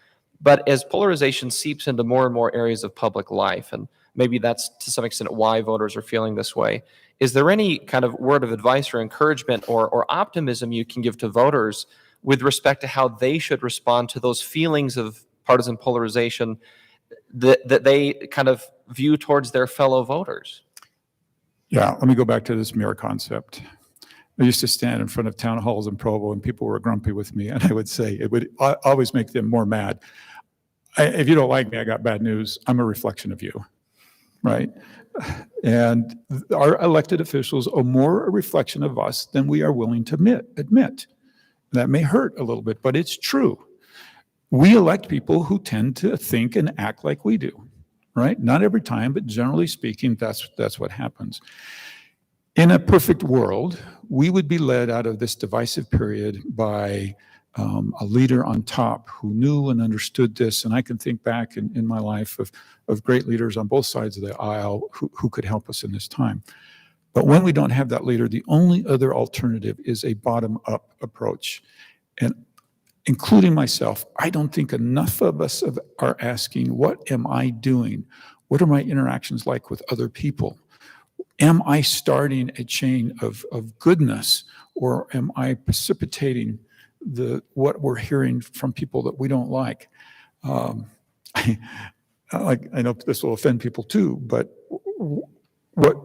But as polarization seeps into more and more areas of public life, and maybe that's to some extent why voters are feeling this way, is there any kind of word of advice or encouragement or optimism you can give to voters with respect to how they should respond to those feelings of partisan polarization that they kind of view towards their fellow voters? Yeah, let me go back to this mirror concept. I used to stand in front of town halls in Provo and people were grumpy with me, and I would say, it would always make them more mad. If you don't like me, I got bad news. I'm a reflection of you, right? And our elected officials are more a reflection of us than we are willing to admit. That may hurt a little bit, but it's true. We elect people who tend to think and act like we do, right? Not every time, but generally speaking, that's what happens. In a perfect world, we would be led out of this divisive period by a leader on top who knew and understood this. And I can think back in my life of great leaders on both sides of the aisle who could help us in this time. But when we don't have that leader, the only other alternative is a bottom-up approach. And including myself, I don't think enough of us are asking, what am I doing? What are my interactions like with other people? Am I starting a chain of goodness, or am I precipitating what we're hearing from people that we don't like? I know this will offend people too, but what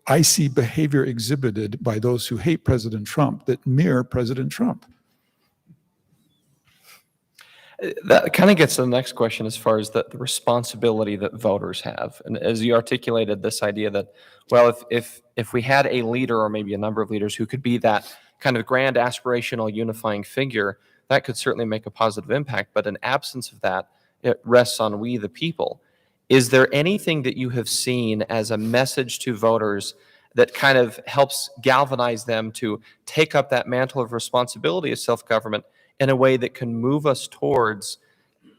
I see behavior exhibited by those who hate President Trump that mirror President Trump. That kind of gets to the next question as far as the responsibility that voters have. And as you articulated this idea that, well, if we had a leader or maybe a number of leaders who could be that kind of grand aspirational unifying figure, that could certainly make a positive impact. But in absence of that, it rests on we the people. Is there anything that you have seen as a message to voters that kind of helps galvanize them to take up that mantle of responsibility of self-government in a way that can move us towards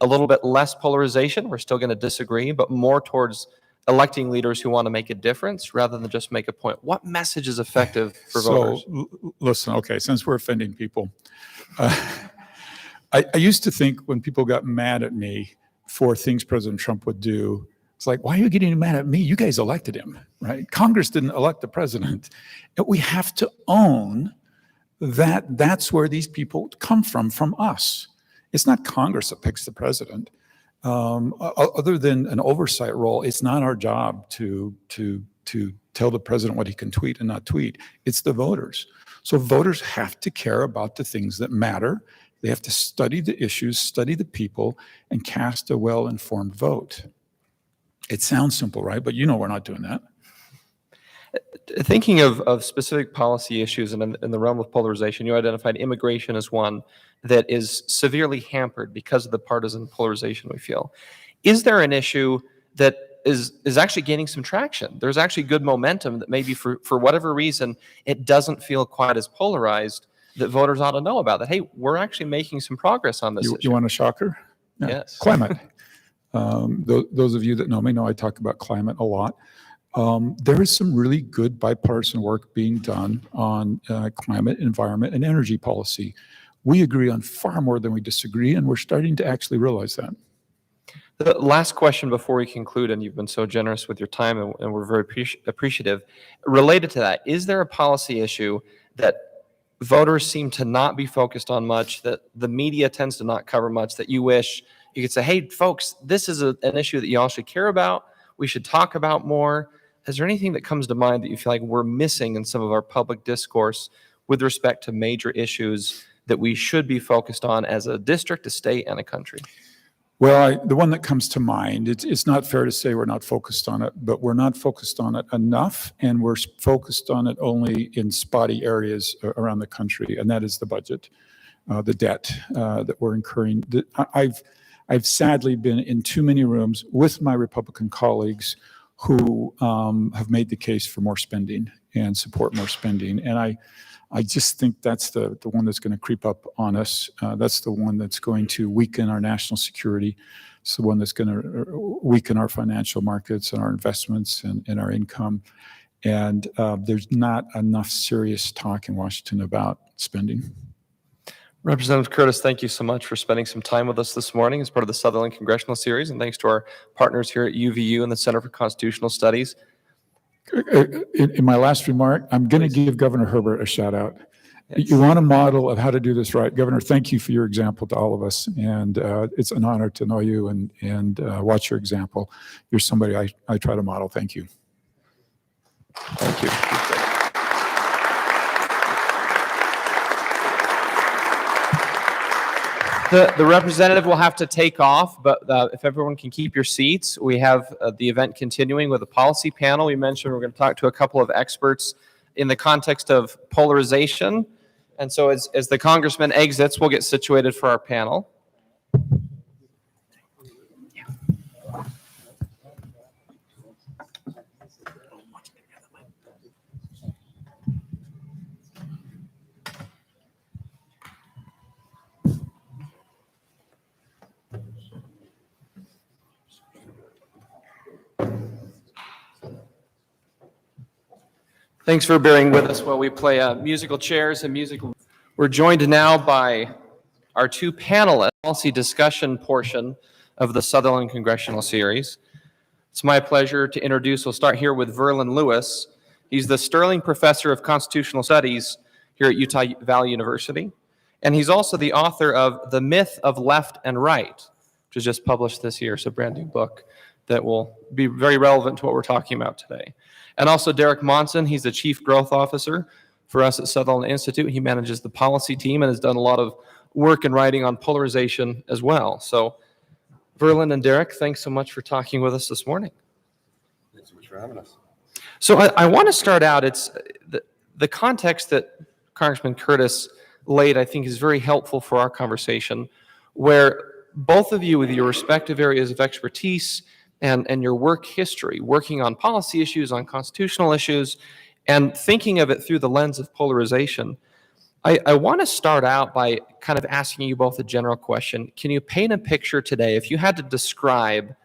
a little bit less polarization? We're still going to disagree, but more towards electing leaders who want to make a difference rather than just make a point. What message is effective for voters? So, listen, okay, since we're offending people, I used to think when people got mad at me for things President Trump would do, it's like, why are you getting mad at me? You guys elected him, right? Congress didn't elect the president. And we have to own that that's where these people come from us. It's not Congress that picks the president. Other than an oversight role, it's not our job to tell the president what he can tweet and not tweet. It's the voters. So voters have to care about the things that matter. They have to study the issues, study the people, and cast a well-informed vote. It sounds simple, right? But we're not doing that. Thinking of specific policy issues in the realm of polarization, you identified immigration as one that is severely hampered because of the partisan polarization we feel. Is there an issue that is actually gaining some traction? There's actually good momentum that maybe for whatever reason, it doesn't feel quite as polarized, that voters ought to know about, that, hey, we're actually making some progress on this issue. You want a shocker? Yeah. Yes. Climate. Those of you that know me know I talk about climate a lot. There is some really good bipartisan work being done on climate, environment, and energy policy. We agree on far more than we disagree, and we're starting to actually realize that. The last question before we conclude, and you've been so generous with your time, and we're very appreciative. Related to that, is there a policy issue that voters seem to not be focused on much, that the media tends to not cover much, that you wish you could say, hey, folks, this is an issue that you all should care about, we should talk about more? Is there anything that comes to mind that you feel like we're missing in some of our public discourse with respect to major issues that we should be focused on as a district, a state, and a country? Well, the one that comes to mind, it's not fair to say we're not focused on it, but we're not focused on it enough, and we're focused on it only in spotty areas around the country, and that is the budget, the debt that we're incurring. I've sadly been in too many rooms with my Republican colleagues who have made the case for more spending and support more spending, and I just think that's the one that's going to creep up on us. That's the one that's going to weaken our national security. It's the one that's going to weaken our financial markets and our investments and our income. And there's not enough serious talk in Washington about spending. Representative Curtis, thank you so much for spending some time with us this morning as part of the Sutherland Congressional Series, and thanks to our partners here at UVU and the Center for Constitutional Studies. In my last remark, I'm going to give Governor Herbert a shout out. Yes. You want a model of how to do this right. Governor, thank you for your example to all of us. And it's an honor to know you and watch your example. You're somebody I try to model. Thank you. Thank you. The representative will have to take off, but if everyone can keep your seats, we have the event continuing with a policy panel. We mentioned we're going to talk to a couple of experts in the context of polarization. And so as the congressman exits, we'll get situated for our panel. Thanks for bearing with us while we play musical chairs and musical. We're joined now by our two panelists, policy discussion portion of the Sutherland Congressional Series. It's my pleasure to introduce, we'll start here with Verlin Lewis. He's the Sterling Professor of Constitutional Studies here at Utah Valley University. And he's also the author of The Myth of Left and Right, which was just published this year. It's a brand new book that will be very relevant to what we're talking about today. And also Derek Monson, he's the Chief Growth Officer for us at Sutherland Institute. He manages the policy team and has done a lot of work and writing on polarization as well. So Verlin and Derek, thanks so much for talking with us this morning. Thanks so much for having us. So I want to start out, it's the context that Congressman Curtis laid, I think, is very helpful for our conversation, where both of you with your respective areas of expertise and your work history, working on policy issues, on constitutional issues, and thinking of it through the lens of polarization. I want to start out by kind of asking you both a general question. Can you paint a picture today, if you had to describe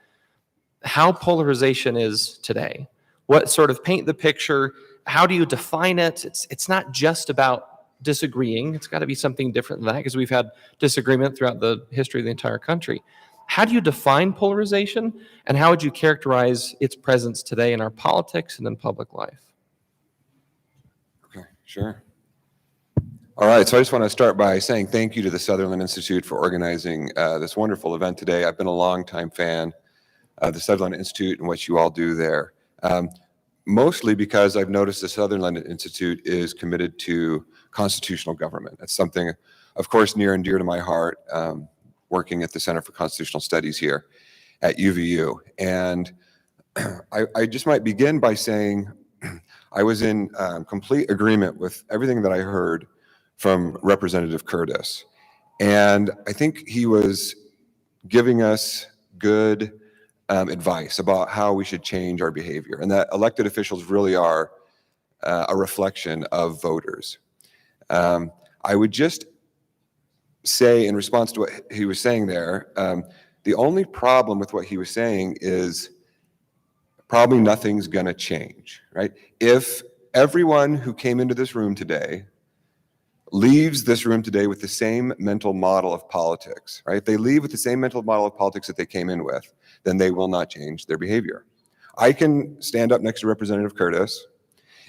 how polarization is today? What sort of paint the picture? How do you define it? It's not just about disagreeing. It's got to be something different than that because we've had disagreement throughout the history of the entire country. How do you define polarization, and how would you characterize its presence today in our politics and in public life? Okay, sure. All right, so I just want to start by saying thank you to the Sutherland Institute for organizing this wonderful event today. I've been a longtime fan of the Sutherland Institute and what you all do there. Mostly because I've noticed the Sutherland Institute is committed to constitutional government. That's something, of course, near and dear to my heart, working at the Center for Constitutional Studies here at UVU. And I just might begin by saying I was in complete agreement with everything that I heard from Representative Curtis. And I think he was giving us good advice about how we should change our behavior, and that elected officials really are a reflection of voters. I would just say, in response to what he was saying there, the only problem with what he was saying is probably nothing's going to change, right? If everyone who came into this room today leaves this room today with the same mental model of politics, right? If they leave with the same mental model of politics that they came in with, then they will not change their behavior. I can stand up next to Representative Curtis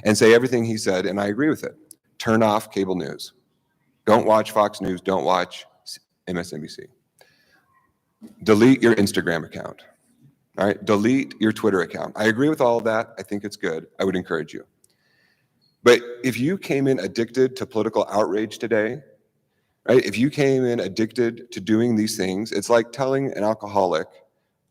and say everything he said, and I agree with it. Turn off cable news. Don't watch Fox News. Don't watch MSNBC. Delete your Instagram account. All right? Delete your Twitter account. I agree with all of that. I think it's good. I would encourage you. But if you came in addicted to political outrage today, right? If you came in addicted to doing these things, it's like telling an alcoholic,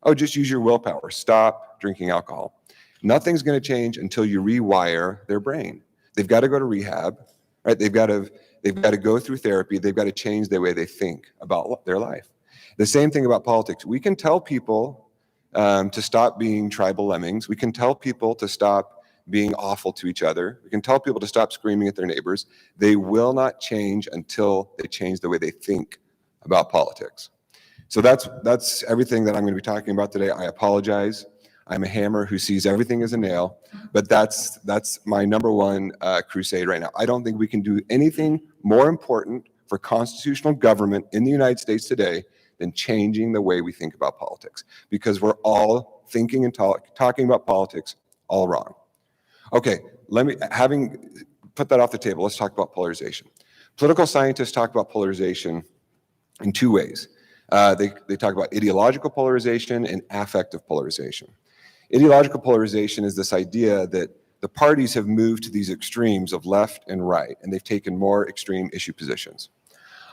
oh, just use your willpower. Stop drinking alcohol. Nothing's going to change until you rewire their brain. They've got to go to rehab, right? They've got to go through therapy. They've got to change the way they think about their life. The same thing about politics. We can tell people to stop being tribal lemmings. We can tell people to stop being awful to each other. We can tell people to stop screaming at their neighbors. They will not change until they change the way they think about politics. So that's everything that I'm going to be talking about today. I apologize. I'm a hammer who sees everything as a nail, but that's my number one crusade right now. I don't think we can do anything more important for constitutional government in the United States today than changing the way we think about politics, because we're all thinking and talking about politics all wrong. Okay, having put that off the table, let's talk about polarization. Political scientists talk about polarization in two ways. They talk about ideological polarization and affective polarization. Ideological polarization is this idea that the parties have moved to these extremes of left and right, and they've taken more extreme issue positions.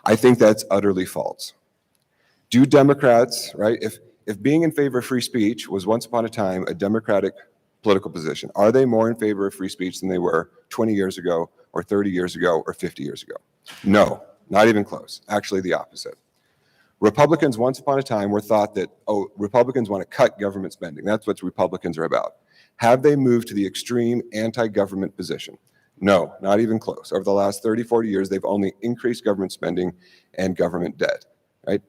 I think that's utterly false. Do Democrats, right, if being in favor of free speech was once upon a time a Democratic political position, are they more in favor of free speech than they were 20 years ago or 30 years ago or 50 years ago? No, not even close. Actually, the opposite. Republicans once upon a time were thought that, oh, Republicans want to cut government spending. That's what Republicans are about. Have they moved to the extreme anti-government position? No, not even close. Over the last 30, 40 years, they've only increased government spending and government debt, right?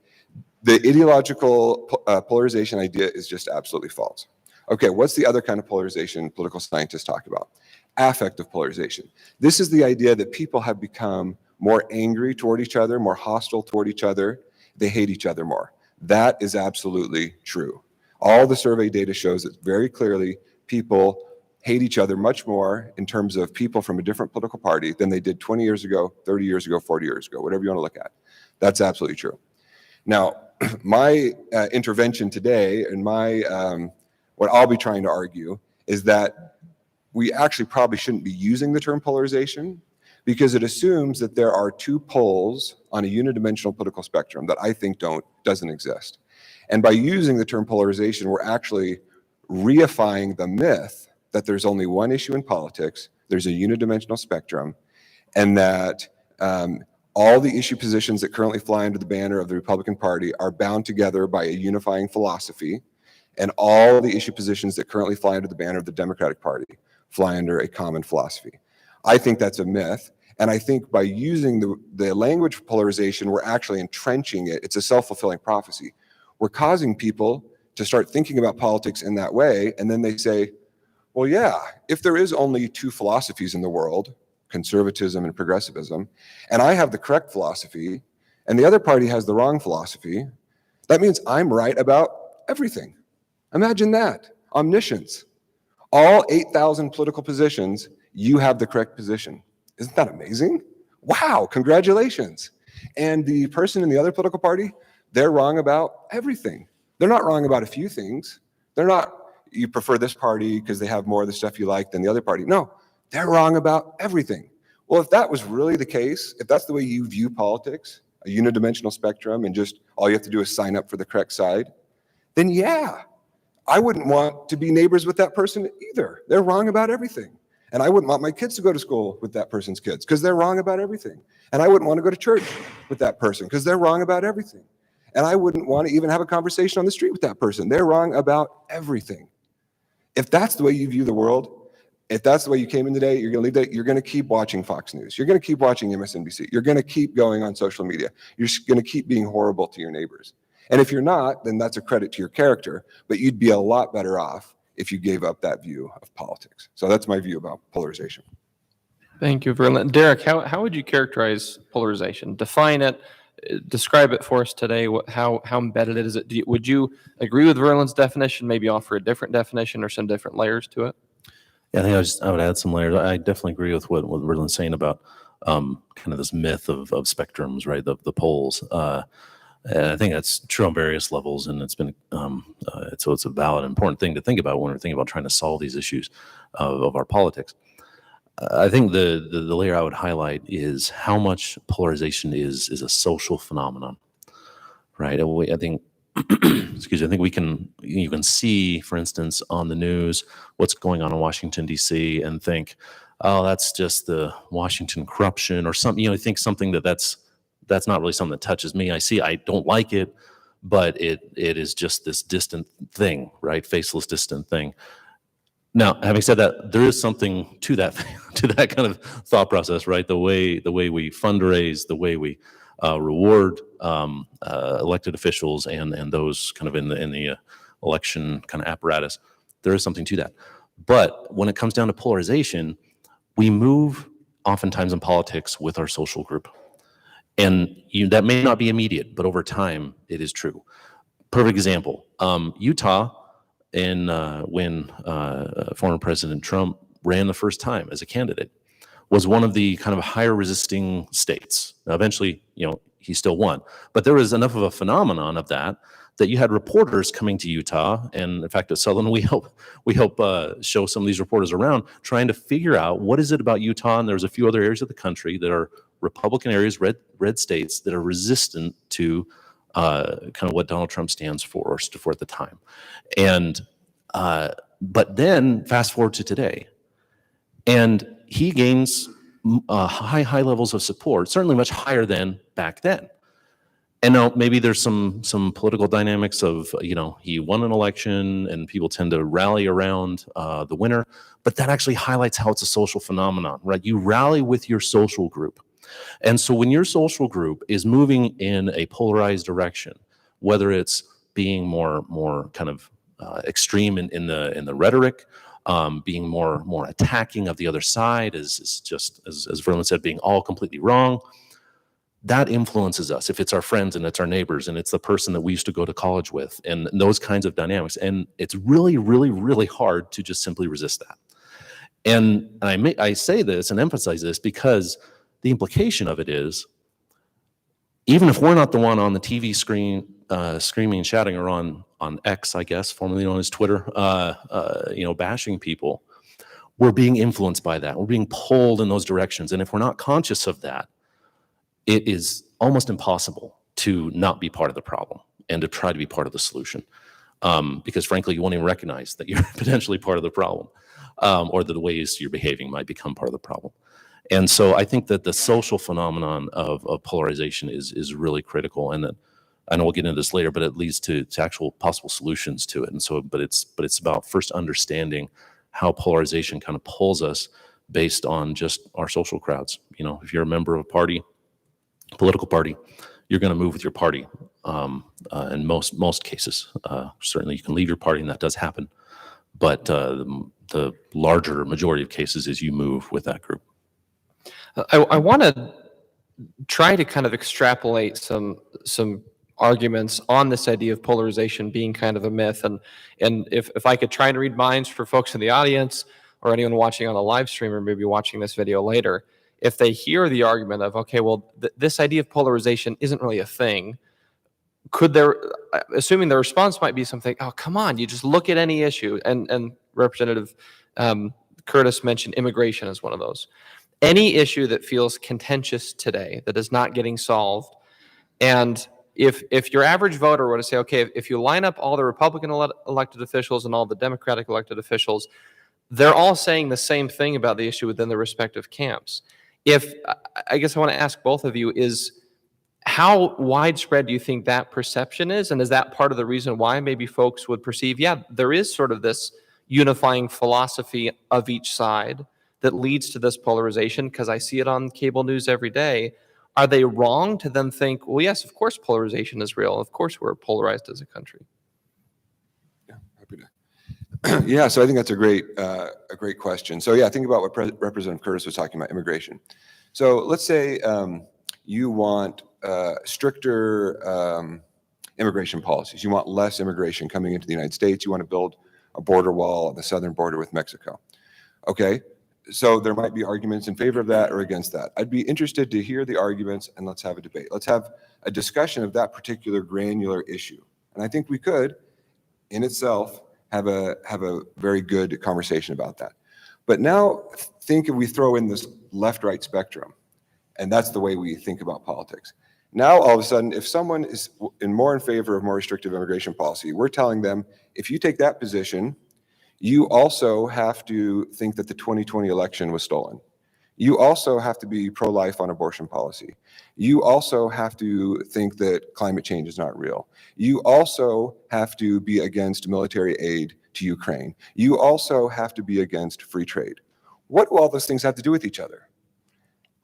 The ideological polarization idea is just absolutely false. Okay, what's the other kind of polarization political scientists talk about? Affective polarization. This is the idea that people have become more angry toward each other, more hostile toward each other. They hate each other more. That is absolutely true. All the survey data shows that very clearly people hate each other much more in terms of people from a different political party than they did 20 years ago, 30 years ago, 40 years ago, whatever you want to look at. That's absolutely true. Now, my intervention today and what I'll be trying to argue is that we actually probably shouldn't be using the term polarization, because it assumes that there are two poles on a unidimensional political spectrum that I think doesn't exist. And by using the term polarization, we're actually reifying the myth that there's only one issue in politics, there's a unidimensional spectrum, and that all the issue positions that currently fly under the banner of the Republican Party are bound together by a unifying philosophy, and all the issue positions that currently fly under the banner of the Democratic Party fly under a common philosophy. I think that's a myth, and I think by using the language for polarization, we're actually entrenching it. It's a self-fulfilling prophecy. We're causing people to start thinking about politics in that way, and then they say, well, yeah, if there is only two philosophies in the world, conservatism and progressivism, and I have the correct philosophy, and the other party has the wrong philosophy, that means I'm right about everything. Imagine that. Omniscience. All 8,000 political positions, you have the correct position. Isn't that amazing? Wow, congratulations. And the person in the other political party, they're wrong about everything. They're not wrong about a few things. They're not, you prefer this party because they have more of the stuff you like than the other party. No, they're wrong about everything. Well, if that was really the case, if that's the way you view politics, a unidimensional spectrum, and just all you have to do is sign up for the correct side, then yeah, I wouldn't want to be neighbors with that person either. They're wrong about everything. And I wouldn't want my kids to go to school with that person's kids because they're wrong about everything. And I wouldn't want to go to church with that person because they're wrong about everything. And I wouldn't want to even have a conversation on the street with that person. They're wrong about everything. If that's the way you view the world, if that's the way you came in today, you're going to leave that, you're going to keep watching Fox News. You're going to keep watching MSNBC. You're going to keep going on social media. You're going to keep being horrible to your neighbors. And if you're not, then that's a credit to your character, but you'd be a lot better off if you gave up that view of politics. So that's my view about polarization. Thank you, Verlin. Derek, how would you characterize polarization? Define it, describe it for us today. How embedded is it? Would you agree with Verlin's definition, maybe offer a different definition or some different layers to it? Yeah, I think I would add some layers. I definitely agree with what Verlin's saying about kind of this myth of spectrums, right? The poles. And I think that's true on various levels, and it's been so it's a valid, important thing to think about when we're thinking about trying to solve these issues of our politics. I think the layer I would highlight is how much polarization is a social phenomenon, right? I think, excuse me, I think you can see, for instance, on the news what's going on in Washington D.C. and think, oh, that's just the Washington corruption or something. You think something that's not really something that touches me. I don't like it, but it is just this distant thing, right? Faceless, distant thing. Now, having said that, there is something to that kind of thought process, right? The way we fundraise, the way we reward elected officials and those kind of in the election kind of apparatus, there is something to that. But when it comes down to polarization, we move oftentimes in politics with our social group. And that may not be immediate, but over time, it is true. Perfect example, Utah, when former President Trump ran the first time as a candidate, was one of the kind of higher resisting states. Now, eventually, he still won. But there was enough of a phenomenon of that you had reporters coming to Utah. And in fact, at Sutherland, we help show some of these reporters around trying to figure out what is it about Utah. And there's a few other areas of the country that are Republican areas, red states that are resistant to kind of what Donald Trump stands for or stood for at the time. And but then fast forward to today, and he gains high levels of support, certainly much higher than back then. And now maybe there's some political dynamics of, he won an election and people tend to rally around the winner, but that actually highlights how it's a social phenomenon, right? You rally with your social group. And so when your social group is moving in a polarized direction, whether it's being more kind of extreme in the rhetoric, being more attacking of the other side, is just, as Verlin said, being all completely wrong, that influences us. If it's our friends and it's our neighbors and it's the person that we used to go to college with and those kinds of dynamics. And it's really, really, really hard to just simply resist that. And I say this and emphasize this because the implication of it is, even if we're not the one on the TV screen screaming and shouting, or on X, I guess, formerly known as Twitter, bashing people, we're being influenced by that. We're being pulled in those directions. And if we're not conscious of that, it is almost impossible to not be part of the problem and to try to be part of the solution. Because frankly, you won't even recognize that you're potentially part of the problem, or that the ways you're behaving might become part of the problem. And so I think that the social phenomenon of polarization is really critical, and that, I know we'll get into this later, but it leads to actual possible solutions to it. And so, but it's about first understanding how polarization kind of pulls us based on just our social crowds. If you're a member of a party, political party, you're going to move with your party. In most cases, certainly you can leave your party, and that does happen. But the larger majority of cases is you move with that group. I want to try to kind of extrapolate some arguments on this idea of polarization being kind of a myth. And if I could try to read minds for folks in the audience or anyone watching on the live stream or maybe watching this video later, if they hear the argument of, okay, well, this idea of polarization isn't really a thing, could there, assuming the response might be something, oh, come on, you just look at any issue. And Representative Curtis mentioned immigration as one of those. Any issue that feels contentious today that is not getting solved, and if your average voter were to say, okay, if you line up all the Republican elected officials and all the Democratic elected officials, they're all saying the same thing about the issue within their respective camps. I guess I want to ask both of you is, how widespread do you think that perception is? And is that part of the reason why maybe folks would perceive, yeah, there is sort of this unifying philosophy of each side that leads to this polarization? Because I see it on cable news every day. Are they wrong to then think, well, yes, of course polarization is real. Of course we're polarized as a country. Yeah, happy to. Yeah, so I think that's a great question. So yeah, think about what Representative Curtis was talking about, immigration. So let's say you want stricter immigration policies. You want less immigration coming into the United States. You want to build a border wall on the southern border with Mexico. Okay, so there might be arguments in favor of that or against that. I'd be interested to hear the arguments and let's have a debate. Let's have a discussion of that particular granular issue. And I think we could, in itself, have a very good conversation about that. But now think if we throw in this left-right spectrum, and that's the way we think about politics. Now, all of a sudden, if someone is more in favor of more restrictive immigration policy, we're telling them, if you take that position, you also have to think that the 2020 election was stolen. You also have to be pro-life on abortion policy. You also have to think that climate change is not real. You also have to be against military aid to Ukraine. You also have to be against free trade. What do all those things have to do with each other?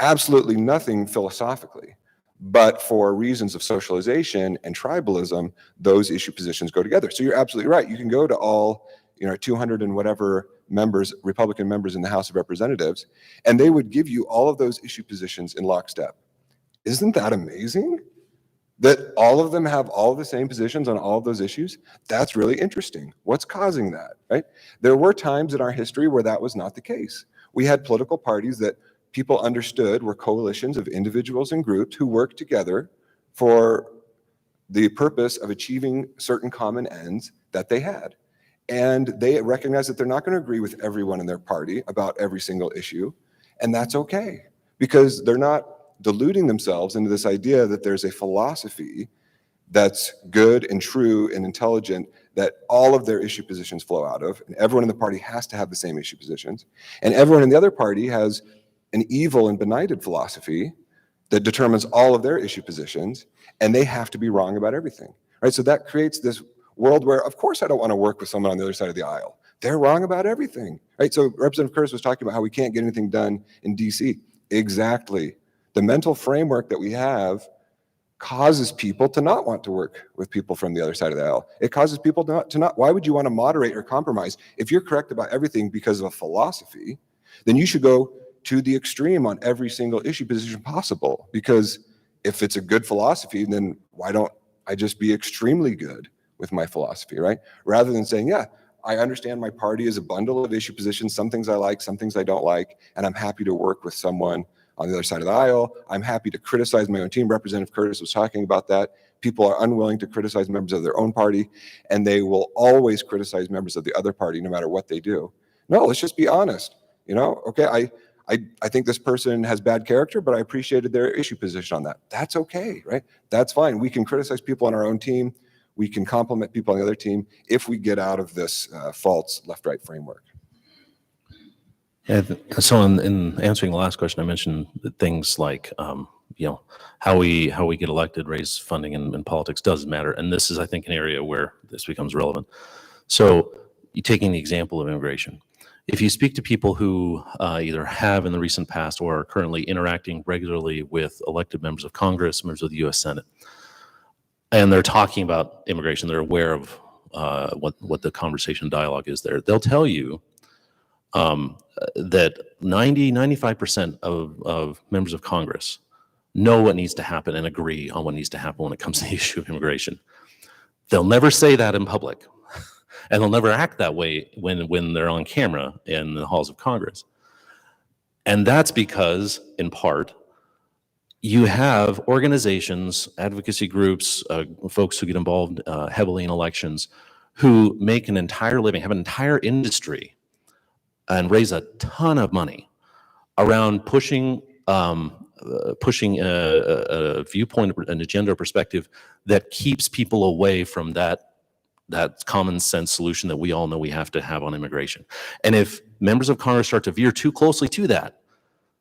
Absolutely nothing philosophically. But for reasons of socialization and tribalism, those issue positions go together. So you're absolutely right. You can go to all 200 and whatever members, Republican members in the House of Representatives, and they would give you all of those issue positions in lockstep. Isn't that amazing? That all of them have all the same positions on all of those issues? That's really interesting. What's causing that, right? There were times in our history where that was not the case. We had political parties that people understood were coalitions of individuals and groups who worked together for the purpose of achieving certain common ends that they had. And they recognize that they're not going to agree with everyone in their party about every single issue. And that's okay, because they're not deluding themselves into this idea that there's a philosophy that's good and true and intelligent that all of their issue positions flow out of. And everyone in the party has to have the same issue positions. And everyone in the other party has an evil and benighted philosophy that determines all of their issue positions, and they have to be wrong about everything, right? So that creates this world where, of course, I don't want to work with someone on the other side of the aisle. They're wrong about everything, right? So Representative Curtis was talking about how we can't get anything done in DC. Exactly. The mental framework that we have causes people to not want to work with people from the other side of the aisle. It causes people to not, why would you want to moderate or compromise? If you're correct about everything because of a philosophy, then you should go to the extreme on every single issue position possible. Because if it's a good philosophy, then why don't I just be extremely good with my philosophy, right? Rather than saying, yeah, I understand my party is a bundle of issue positions, some things I like, some things I don't like, and I'm happy to work with someone on the other side of the aisle. I'm happy to criticize my own team. Representative Curtis was talking about that. People are unwilling to criticize members of their own party, and they will always criticize members of the other party no matter what they do. No, let's just be honest. Okay, I think this person has bad character, but I appreciated their issue position on that. That's okay, right? That's fine. We can criticize people on our own team. We can compliment people on the other team if we get out of this false left-right framework. Yeah, so in answering the last question, I mentioned that things like how we get elected, raise funding in politics does matter, and this is, I think, an area where this becomes relevant. So, taking the example of immigration, if you speak to people who either have in the recent past or are currently interacting regularly with elected members of Congress, members of the U.S. Senate, and they're talking about immigration, they're aware of what the conversation dialogue is there, they'll tell you that 95% of members of Congress know what needs to happen and agree on what needs to happen when it comes to the issue of immigration. They'll never say that in public, and they'll never act that way when they're on camera in the halls of Congress. And that's because, in part, you have organizations, advocacy groups, folks who get involved heavily in elections, who make an entire living, have an entire industry, and raise a ton of money around pushing a viewpoint, an agenda, or perspective that keeps people away from that common sense solution that we all know we have to have on immigration. And if members of Congress start to veer too closely to that,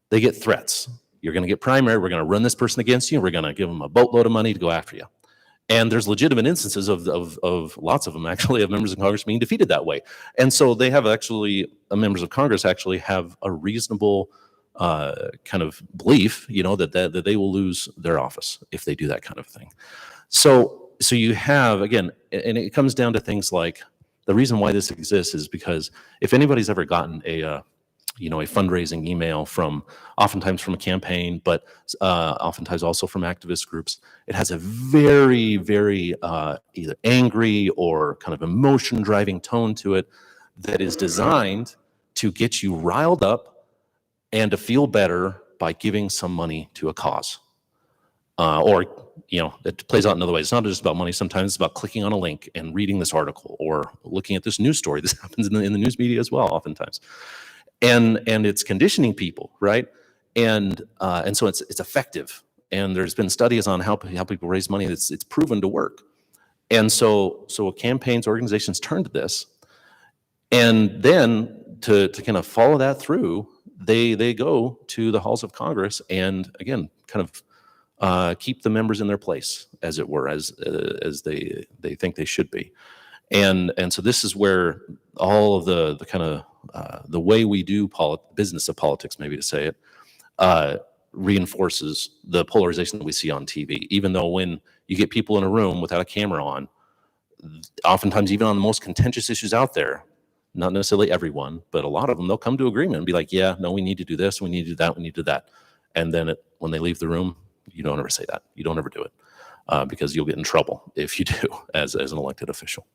they get threats. You're going to get primary. We're going to run this person against you. We're going to give them a boatload of money to go after you. And there's legitimate instances of lots of them, actually, of members of Congress being defeated that way. And so they have actually, members of Congress actually have a reasonable kind of belief, that they will lose their office if they do that kind of thing. So you have, again, and it comes down to things like, the reason why this exists is because if anybody's ever gotten a fundraising email oftentimes from a campaign, but oftentimes also from activist groups, it has a very, very either angry or kind of emotion-driving tone to it that is designed to get you riled up and to feel better by giving some money to a cause. It plays out in other ways. It's not just about money. Sometimes it's about clicking on a link and reading this article or looking at this news story. This happens in the news media as well, oftentimes. And it's conditioning people, right? And so it's effective. And there's been studies on how people raise money. It's proven to work. And so campaigns, organizations turn to this, and then to kind of follow that through, they go to the halls of Congress and, again, kind of keep the members in their place, as it were, as they think they should be. And so this is where all of the kind of the way we do business of politics, maybe to say it, reinforces the polarization that we see on TV. Even though when you get people in a room without a camera on, oftentimes even on the most contentious issues out there, not necessarily everyone, but a lot of them, they'll come to agreement and be like, yeah, no, we need to do this, we need to do that, we need to do that. And then when they leave the room, you don't ever say that. You don't ever do it because you'll get in trouble if you do as an elected official.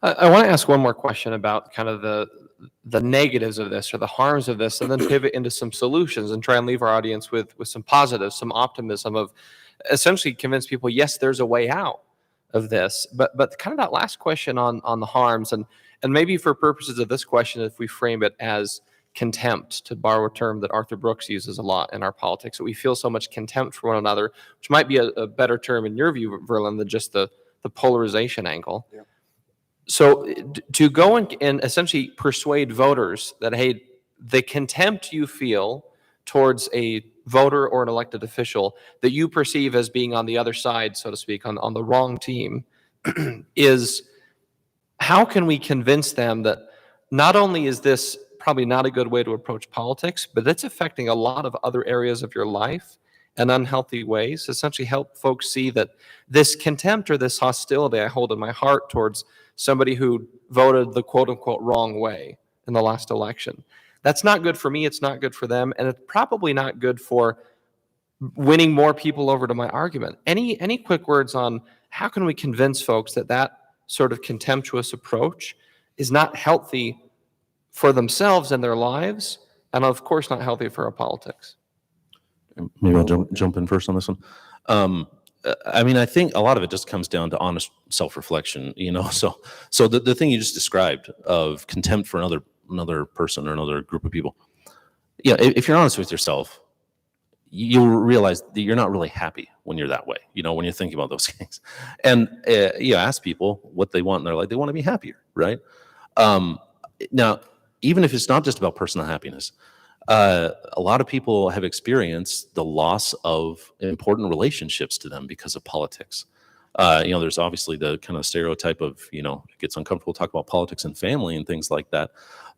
I want to ask one more question about kind of the negatives of this or the harms of this, and then pivot into some solutions and try and leave our audience with some positives, some optimism of essentially convince people, yes, there's a way out of this. But kind of that last question on the harms, and maybe for purposes of this question, if we frame it as contempt, to borrow a term that Arthur Brooks uses a lot in our politics, that we feel so much contempt for one another, which might be a better term in your view, Verlin, than just the polarization angle. Yeah. So to go and essentially persuade voters that, hey, the contempt you feel towards a voter or an elected official that you perceive as being on the other side, so to speak, on the wrong team, is how can we convince them that not only is this probably not a good way to approach politics, but it's affecting a lot of other areas of your life in unhealthy ways? Essentially help folks see that this contempt or this hostility I hold in my heart towards somebody who voted the quote-unquote wrong way in the last election, that's not good for me, it's not good for them, and it's probably not good for winning more people over to my argument. Any quick words on how can we convince folks that sort of contemptuous approach is not healthy for themselves and their lives, and of course not healthy for our politics? Maybe I'll jump in first on this one. I think a lot of it just comes down to honest self-reflection, So the thing you just described of contempt for another person or another group of people, if you're honest with yourself, you'll realize that you're not really happy when you're that way, when you're thinking about those things. And ask people what they want in their life. They want to be happier, right? Now, even if it's not just about personal happiness, a lot of people have experienced the loss of important relationships to them because of politics. There's obviously the kind of stereotype of, it gets uncomfortable to talk about politics and family and things like that.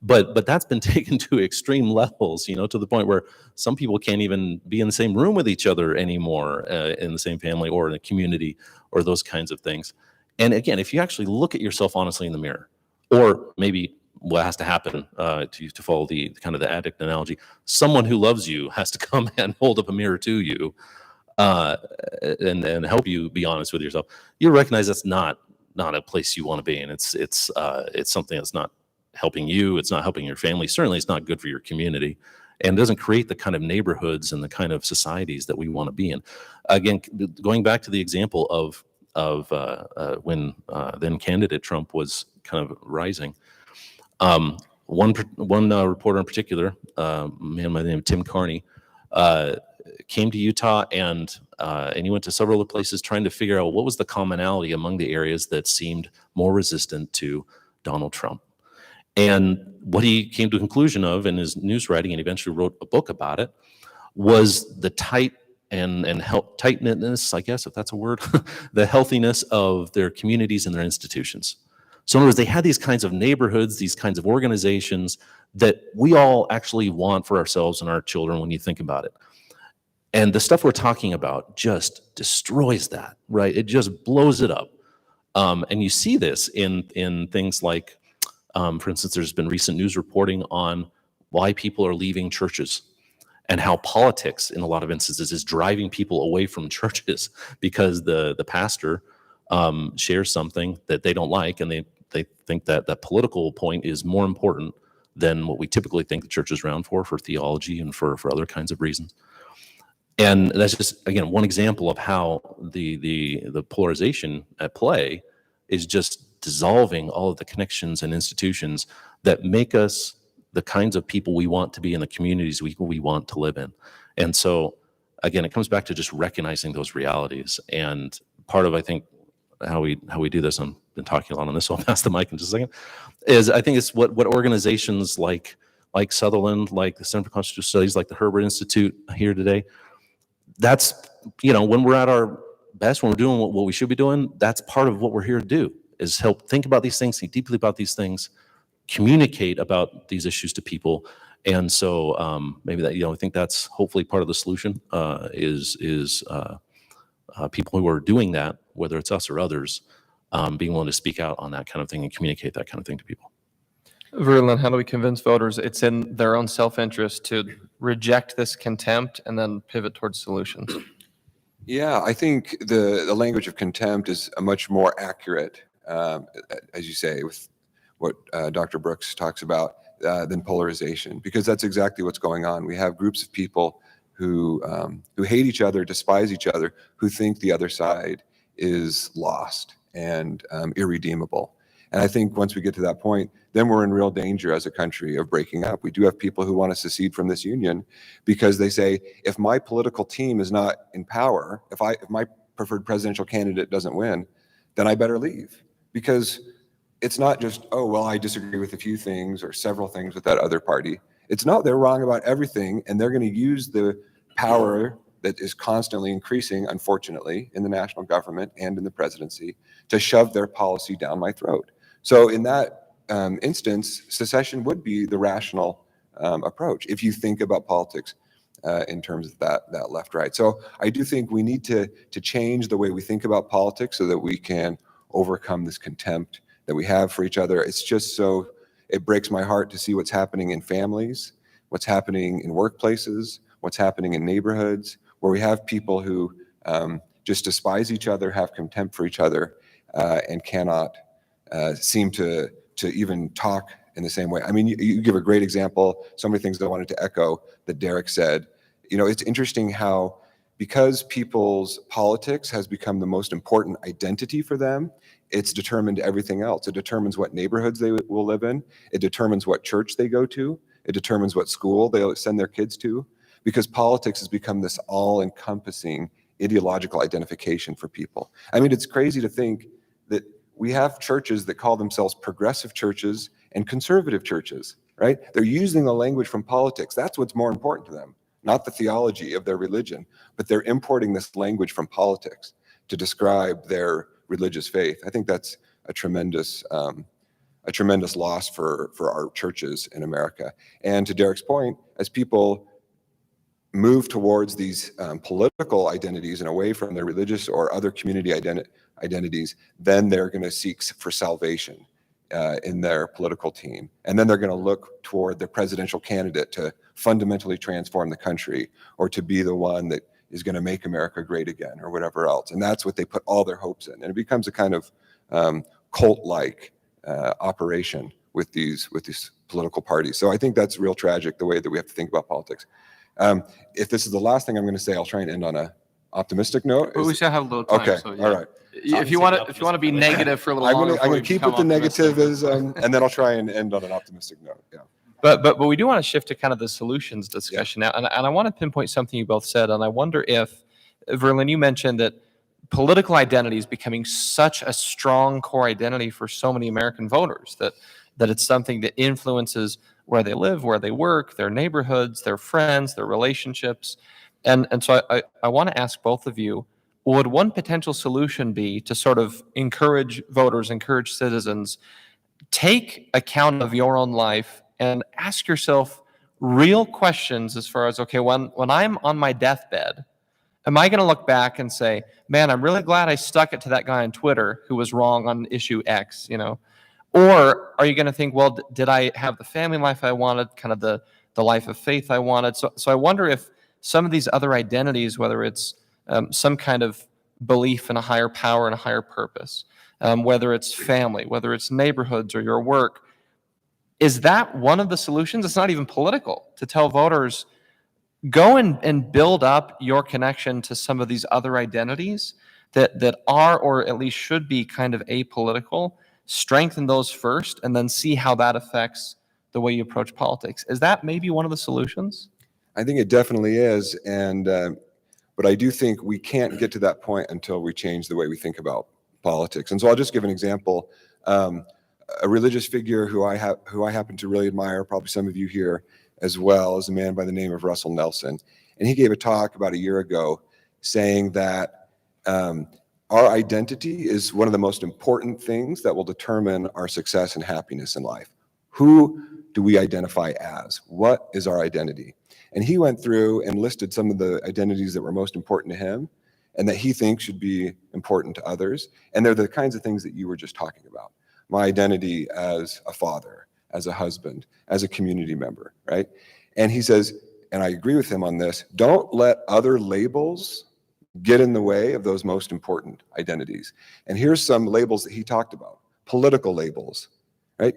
But that's been taken to extreme levels, to the point where some people can't even be in the same room with each other anymore in the same family or in a community or those kinds of things. And again, if you actually look at yourself honestly in the mirror, or maybe what has to happen, to follow the kind of the addict analogy. Someone who loves you has to come and hold up a mirror to you, and help you be honest with yourself. You recognize that's not a place you want to be in. It's something that's not helping you. It's not helping your family. Certainly, it's not good for your community, and doesn't create the kind of neighborhoods and the kind of societies that we want to be in. Again, going back to the example of when then candidate Trump was kind of rising. One reporter in particular, a man by the name of Tim Carney, came to Utah and he went to several other places trying to figure out what was the commonality among the areas that seemed more resistant to Donald Trump. And what he came to a conclusion of in his news writing, and eventually wrote a book about it, was the tight-knitness, I guess, if that's a word, the healthiness of their communities and their institutions. So in other words, they had these kinds of neighborhoods, these kinds of organizations that we all actually want for ourselves and our children when you think about it. And the stuff we're talking about just destroys that, right? It just blows it up. And you see this in things like, for instance, there's been recent news reporting on why people are leaving churches and how politics, in a lot of instances, is driving people away from churches because the pastor shares something that they don't like, and they think that that political point is more important than what we typically think the church is around for theology and for other kinds of reasons. And that's just, again, one example of how the polarization at play is just dissolving all of the connections and institutions that make us the kinds of people we want to be in the communities we want to live in. And so, again, it comes back to just recognizing those realities. And part of, I think, how we do this, I've been talking a lot on this, so I'll pass the mic in just a second, is I think it's what organizations like Sutherland, like the Center for Constitutional Studies, like the Herbert Institute here today, that's, when we're at our best, when we're doing what we should be doing, that's part of what we're here to do, is help think about these things, think deeply about these things, communicate about these issues to people. And so maybe that, I think that's hopefully part of the solution, is people who are doing that, whether it's us or others, being willing to speak out on that kind of thing and communicate that kind of thing to people. Verlin, how do we convince voters it's in their own self-interest to reject this contempt and then pivot towards solutions? Yeah, I think the language of contempt is a much more accurate, as you say, with what Dr. Brooks talks about, than polarization, because that's exactly what's going on. We have groups of people who hate each other, despise each other, who think the other side is lost and irredeemable. And I think once we get to that point, then we're in real danger as a country of breaking up. We do have people who want to secede from this union because they say, if my political team is not in power, if my preferred presidential candidate doesn't win, then I better leave. Because it's not just, oh, well, I disagree with a few things or several things with that other party. It's not, they're wrong about everything, and they're going to use the power that is constantly increasing, unfortunately, in the national government and in the presidency to shove their policy down my throat. So in that instance, secession would be the rational approach if you think about politics in terms of that left-right. So I do think we need to change the way we think about politics so that we can overcome this contempt that we have for each other. It's just so, it breaks my heart to see what's happening in families, what's happening in workplaces, what's happening in neighborhoods, where we have people who just despise each other, have contempt for each other, and cannot seem to even talk in the same way. I mean, you give a great example, so many things that I wanted to echo that Derek said. It's interesting how, because people's politics has become the most important identity for them, it's determined everything else. It determines what neighborhoods they will live in. It determines what church they go to. It determines what school they'll send their kids to, because politics has become this all-encompassing ideological identification for people. I mean, it's crazy to think that we have churches that call themselves progressive churches and conservative churches, right? They're using the language from politics. That's what's more important to them, not the theology of their religion, but they're importing this language from politics to describe their religious faith. I think that's a tremendous loss for our churches in America. And to Derek's point, as people move towards these political identities and away from their religious or other community identities, then they're going to seek for salvation in their political team. And then they're going to look toward the presidential candidate to fundamentally transform the country, or to be the one that is going to make America great again, or whatever else. And that's what they put all their hopes in. And it becomes a kind of cult-like operation with these political parties. So I think that's real tragic, the way that we have to think about politics. If this is the last thing I'm going to say, I'll try and end on a optimistic note. But we still have a little time. Okay, So, yeah. all right. If you want to be negative for a little longer, I'm before going to we keep become it the optimistic. negative as, and then I'll try and end on an optimistic note. Yeah. But we do want to shift to kind of the solutions discussion now, and I want to pinpoint something you both said, and I wonder if, Verlin, you mentioned that political identity is becoming such a strong core identity for so many American voters that it's something that influences where they live, where they work, their neighborhoods, their friends, their relationships. And so I want to ask both of you, would one potential solution be to sort of encourage voters, encourage citizens, take account of your own life and ask yourself real questions as far as, okay, when I'm on my deathbed, am I going to look back and say, man, I'm really glad I stuck it to that guy on Twitter who was wrong on issue X, Or are you going to think, well, did I have the family life I wanted, kind of the life of faith I wanted? So I wonder if some of these other identities, whether it's some kind of belief in a higher power and a higher purpose, whether it's family, whether it's neighborhoods or your work, is that one of the solutions? It's not even political to tell voters, go and build up your connection to some of these other identities that are, or at least should be, kind of apolitical. Strengthen those first, and then see how that affects the way you approach politics. Is that maybe one of the solutions? I think it definitely is. And, but I do think we can't get to that point until we change the way we think about politics. And so I'll just give an example. A religious figure who I happen to really admire, probably some of you here as well, is a man by the name of Russell Nelson. And he gave a talk about a year ago saying that our identity is one of the most important things that will determine our success and happiness in life. Who do we identify as? What is our identity? And he went through and listed some of the identities that were most important to him and that he thinks should be important to others. And they're the kinds of things that you were just talking about. My identity as a father, as a husband, as a community member, right? And he says, and I agree with him on this, don't let other labels get in the way of those most important identities. And here's some labels that he talked about. Political labels, right?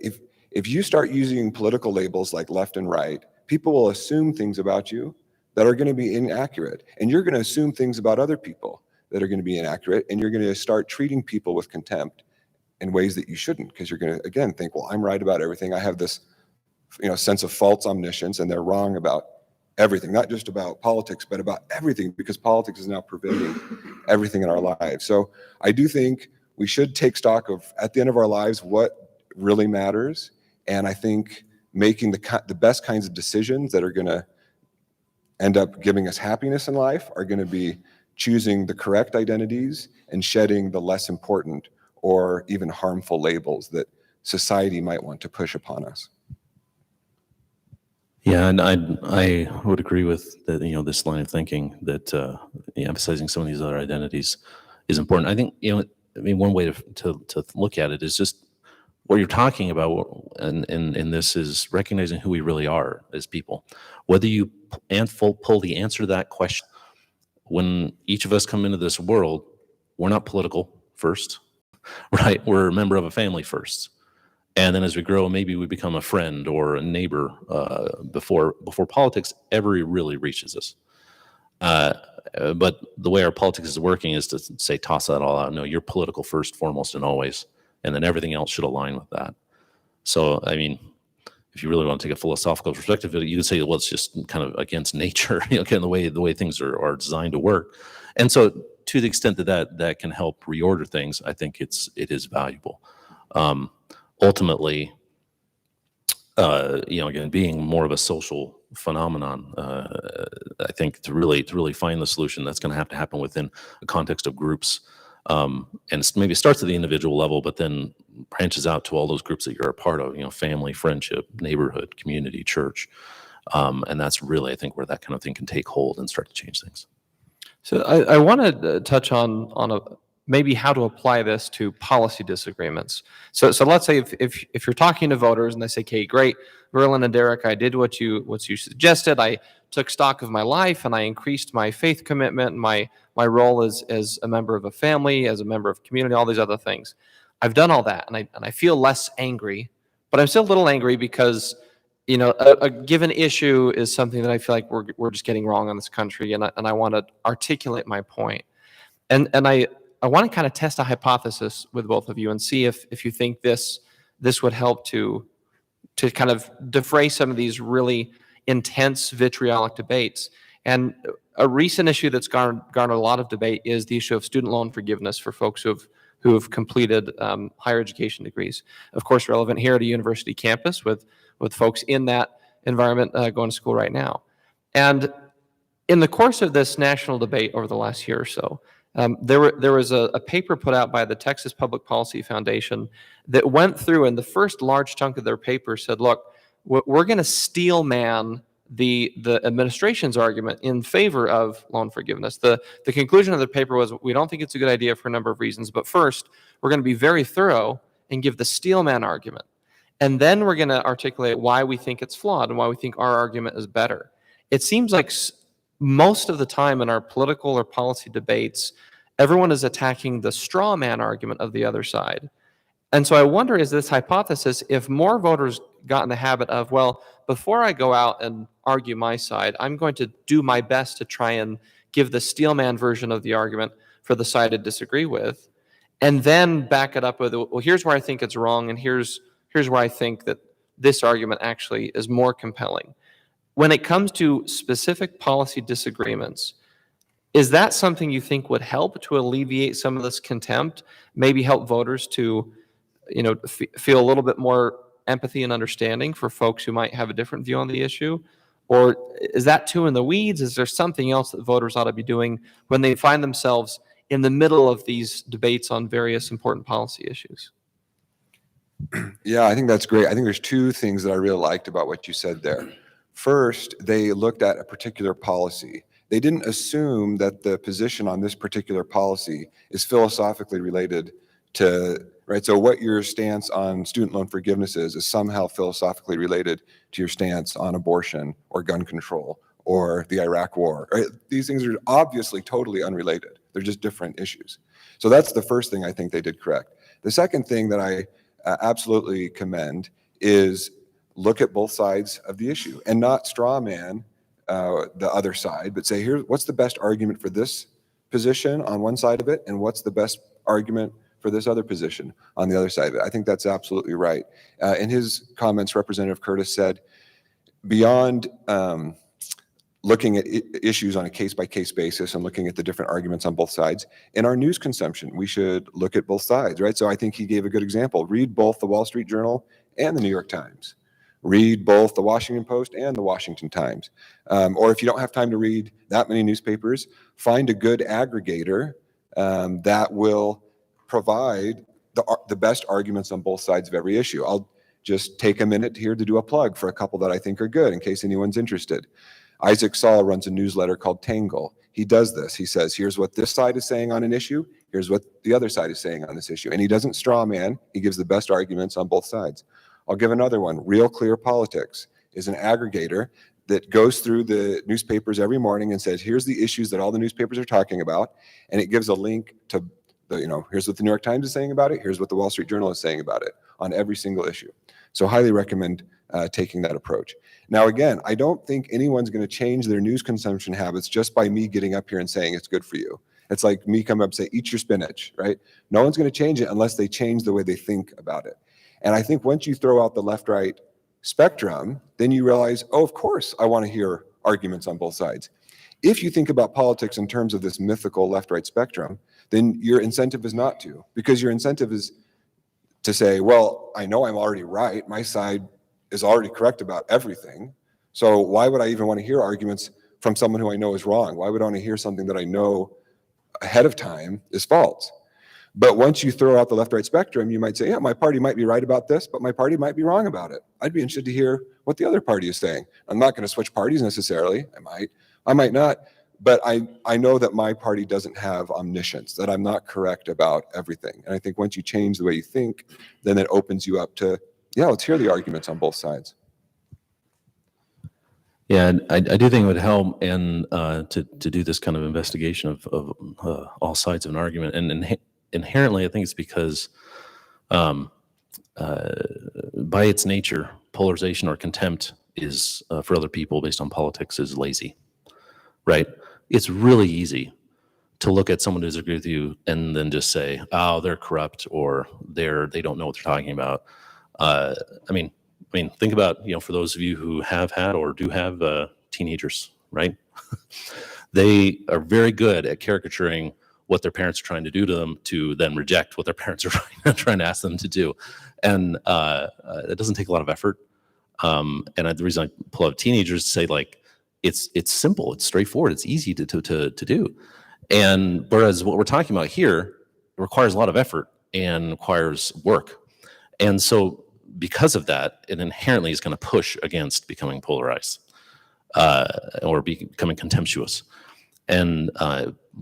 If you start using political labels like left and right, people will assume things about you that are going to be inaccurate. And you're going to assume things about other people that are going to be inaccurate. And you're going to start treating people with contempt in ways that you shouldn't, because you're going to, again, think, well, I'm right about everything. I have this, sense of false omniscience, and they're wrong about everything, not just about politics, but about everything, because politics is now pervading everything in our lives. So I do think we should take stock of, at the end of our lives, what really matters. And I think making the best kinds of decisions that are going to end up giving us happiness in life are going to be choosing the correct identities and shedding the less important or even harmful labels that society might want to push upon us. Yeah, and I would agree with that. This line of thinking that emphasizing some of these other identities is important. I think one way to look at it is just what you're talking about, and this is recognizing who we really are as people. Whether you pull the answer to that question, when each of us come into this world, we're not political first, right? We're a member of a family first. And then as we grow, maybe we become a friend or a neighbor before politics ever really reaches us. But the way our politics is working is to say, toss that all out. No, you're political first, foremost, and always. And then everything else should align with that. So, I mean, if you really want to take a philosophical perspective, you could say, well, it's just kind of against nature, kind of the way things are designed to work. And so to the extent that can help reorder things, I think it is valuable. Ultimately, again, being more of a social phenomenon, I think to really find the solution, that's going to have to happen within the context of groups, and maybe it starts at the individual level, but then branches out to all those groups that you're a part of. Family, friendship, neighborhood, community, church, and that's really, I think, where that kind of thing can take hold and start to change things. So I want to touch on maybe how to apply this to policy disagreements. So let's say if you're talking to voters and they say, okay, great, Verlin and Derek, I did what you suggested. I took stock of my life and I increased my faith commitment, my role as a member of a family, as a member of community, all these other things. I've done all that and I feel less angry, but I'm still a little angry because a given issue is something that I feel like we're just getting wrong in this country, and I want to articulate my point. And I want to kind of test a hypothesis with both of you and see if you think this would help to kind of defray some of these really intense vitriolic debates. And a recent issue that's garnered a lot of debate is the issue of student loan forgiveness for folks who have completed higher education degrees. Of course, relevant here at a university campus with folks in that environment going to school right now. And in the course of this national debate over the last year or so, there was a paper put out by the Texas Public Policy Foundation that went through, and the first large chunk of their paper said, look, we're going to steel man the administration's argument in favor of loan forgiveness. The conclusion of the paper was, we don't think it's a good idea for a number of reasons, but first, we're going to be very thorough and give the steel man argument. And then we're going to articulate why we think it's flawed and why we think our argument is better. It seems like most of the time in our political or policy debates, everyone is attacking the straw man argument of the other side. And so I wonder, is this hypothesis, if more voters got in the habit of, well, before I go out and argue my side, I'm going to do my best to try and give the steel man version of the argument for the side I disagree with, and then back it up with, well, here's where I think it's wrong, and here's where I think that this argument actually is more compelling. When it comes to specific policy disagreements, is that something you think would help to alleviate some of this contempt, maybe help voters to, feel a little bit more empathy and understanding for folks who might have a different view on the issue? Or is that too in the weeds? Is there something else that voters ought to be doing when they find themselves in the middle of these debates on various important policy issues? Yeah, I think that's great. I think there's two things that I really liked about what you said there. First, they looked at a particular policy. They didn't assume that the position on this particular policy is philosophically related to, right? So what your stance on student loan forgiveness is somehow philosophically related to your stance on abortion or gun control or the Iraq war. Right? These things are obviously totally unrelated. They're just different issues. So that's the first thing I think they did correct. The second thing that I absolutely commend is look at both sides of the issue and not straw man the other side, but say, here, what's the best argument for this position on one side of it, and what's the best argument for this other position on the other side of it. I think that's absolutely right. In his comments, Representative Curtis said, beyond looking at issues on a case-by-case basis and looking at the different arguments on both sides, in our news consumption, we should look at both sides, right? So I think he gave a good example. Read both the Wall Street Journal and the New York Times. Read both the Washington Post and the Washington Times. Or if you don't have time to read that many newspapers, find a good aggregator that will provide the best arguments on both sides of every issue. I'll just take a minute here to do a plug for a couple that I think are good in case anyone's interested. Isaac Saul runs a newsletter called Tangle. He does this. He says, here's what this side is saying on an issue. Here's what the other side is saying on this issue. And he doesn't straw man. He gives the best arguments on both sides. I'll give another one. Real Clear Politics is an aggregator that goes through the newspapers every morning and says, here's the issues that all the newspapers are talking about. And it gives a link to here's what the New York Times is saying about it. Here's what the Wall Street Journal is saying about it on every single issue. So highly recommend taking that approach. Now, again, I don't think anyone's going to change their news consumption habits just by me getting up here and saying it's good for you. It's like me coming up and say, eat your spinach, right? No one's going to change it unless they change the way they think about it. And I think once you throw out the left-right spectrum, then you realize, oh, of course, I want to hear arguments on both sides. If you think about politics in terms of this mythical left-right spectrum, then your incentive is not to, because your incentive is to say, well, I know I'm already right. My side is already correct about everything. So why would I even want to hear arguments from someone who I know is wrong? Why would I want to hear something that I know ahead of time is false? But once you throw out the left-right spectrum, you might say, yeah, my party might be right about this, but my party might be wrong about it. I'd be interested to hear what the other party is saying. I'm not going to switch parties necessarily. I might not. but I know that my party doesn't have omniscience, that I'm not correct about everything. And I think once you change the way you think, then it opens you up to, yeah, let's hear the arguments on both sides. Yeah, and I do think it would help and to do this kind of investigation of all sides of an argument. And inherently, I think it's because by its nature, polarization or contempt is for other people based on politics is lazy, right? It's really easy to look at someone who disagrees with you and then just say, "Oh, they're corrupt," or they don't know what they're talking about. I mean, think about, for those of you who have had or do have teenagers, right? They are very good at caricaturing what their parents are trying to do to them to then reject what their parents are trying to ask them to do. And it doesn't take a lot of effort. And the reason I pull out teenagers to say, like, it's simple, it's straightforward, it's easy to do. And whereas what we're talking about here requires a lot of effort and requires work. And so because of that, it inherently is going to push against becoming polarized or becoming contemptuous. And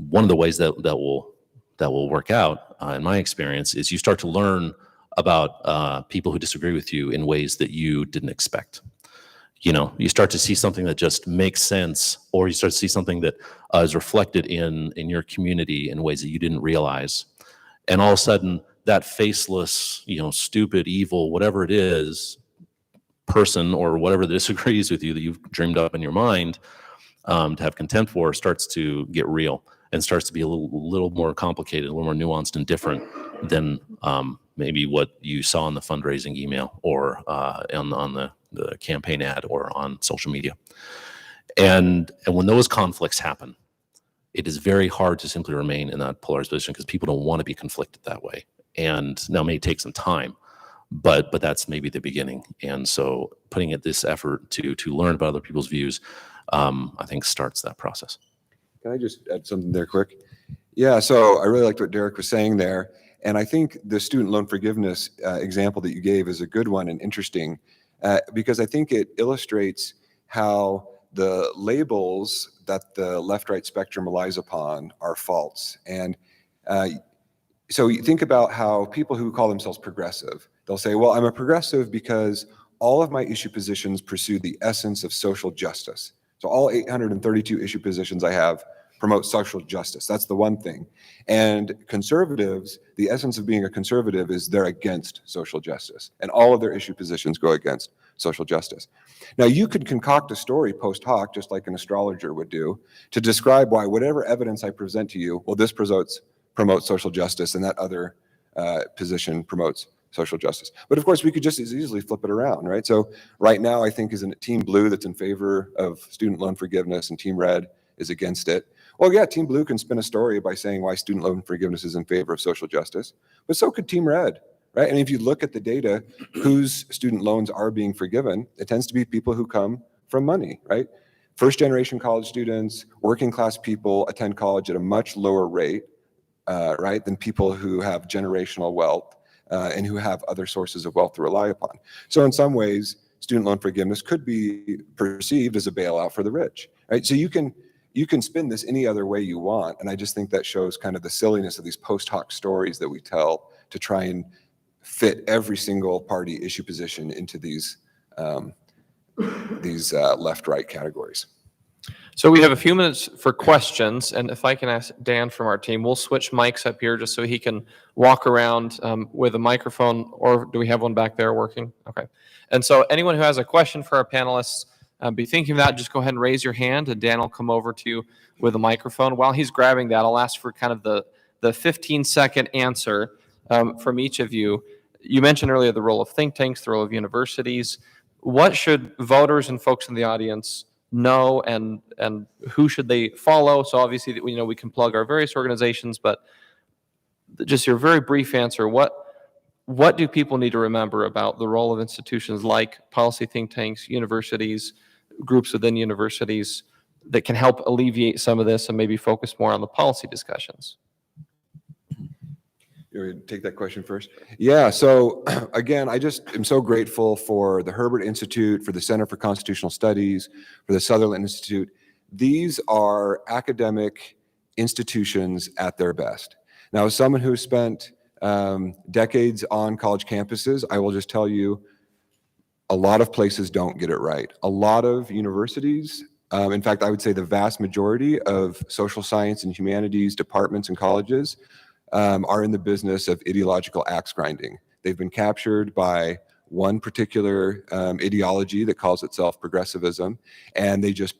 one of the ways that will work out, in my experience, is you start to learn about people who disagree with you in ways that you didn't expect. You start to see something that just makes sense, or you start to see something that is reflected in your community in ways that you didn't realize. And all of a sudden, that faceless, stupid, evil, whatever it is, person or whatever that disagrees with you that you've dreamed up in your mind to have contempt for starts to get real and starts to be a little more complicated, a little more nuanced and different than maybe what you saw in the fundraising email or on the campaign ad or on social media. And when those conflicts happen, it is very hard to simply remain in that polarized position because people don't want to be conflicted that way. And now it may take some time, but that's maybe the beginning. And so putting in this effort to learn about other people's views, I think starts that process. Can I just add something there quick? Yeah, so I really liked what Derek was saying there. And I think the student loan forgiveness example that you gave is a good one and interesting because I think it illustrates how the labels that the left-right spectrum relies upon are false. And so you think about how people who call themselves progressive, they'll say, well, I'm a progressive because all of my issue positions pursue the essence of social justice. So all 832 issue positions I have promote social justice. That's the one thing. And conservatives, the essence of being a conservative is they're against social justice. And all of their issue positions go against social justice. Now, you could concoct a story post hoc, just like an astrologer would do, to describe why whatever evidence I present to you, well, this promotes social justice and that other position promotes social justice. But of course, we could just as easily flip it around, right? So right now, I think isn't it Team Blue that's in favor of student loan forgiveness and Team Red is against it? Well, yeah, Team Blue can spin a story by saying why student loan forgiveness is in favor of social justice, but so could Team Red, right? And if you look at the data, whose student loans are being forgiven, it tends to be people who come from money, right? First generation college students, working class people attend college at a much lower rate, right, than people who have generational wealth and who have other sources of wealth to rely upon. So in some ways, student loan forgiveness could be perceived as a bailout for the rich, right? So you can spin this any other way you want. And I just think that shows kind of the silliness of these post hoc stories that we tell to try and fit every single party issue position into these left-right categories. So we have a few minutes for questions, and if I can ask Dan from our team, we'll switch mics up here just so he can walk around with a microphone, or do we have one back there working? Okay. And so anyone who has a question for our panelists, be thinking of that, just go ahead and raise your hand, and Dan will come over to you with a microphone. While he's grabbing that, I'll ask for kind of the 15-second answer from each of you. You mentioned earlier the role of think tanks, the role of universities. What should voters and folks in the audience know, and who should they follow? So obviously, we can plug our various organizations, but just your very brief answer, what do people need to remember about the role of institutions like policy think tanks, universities, groups within universities that can help alleviate some of this and maybe focus more on the policy discussions? You want me to take that question first? Yeah, so again, I just am so grateful for the Herbert Institute, for the Center for Constitutional Studies, for the Sutherland Institute. these are academic institutions at their best. Now, as someone who spent decades on college campuses, I will just tell you, a lot of places don't get it right. A lot of universities, in fact, I would say the vast majority of social science and humanities departments and colleges are in the business of ideological axe grinding. They've been captured by one particular ideology that calls itself progressivism, and they just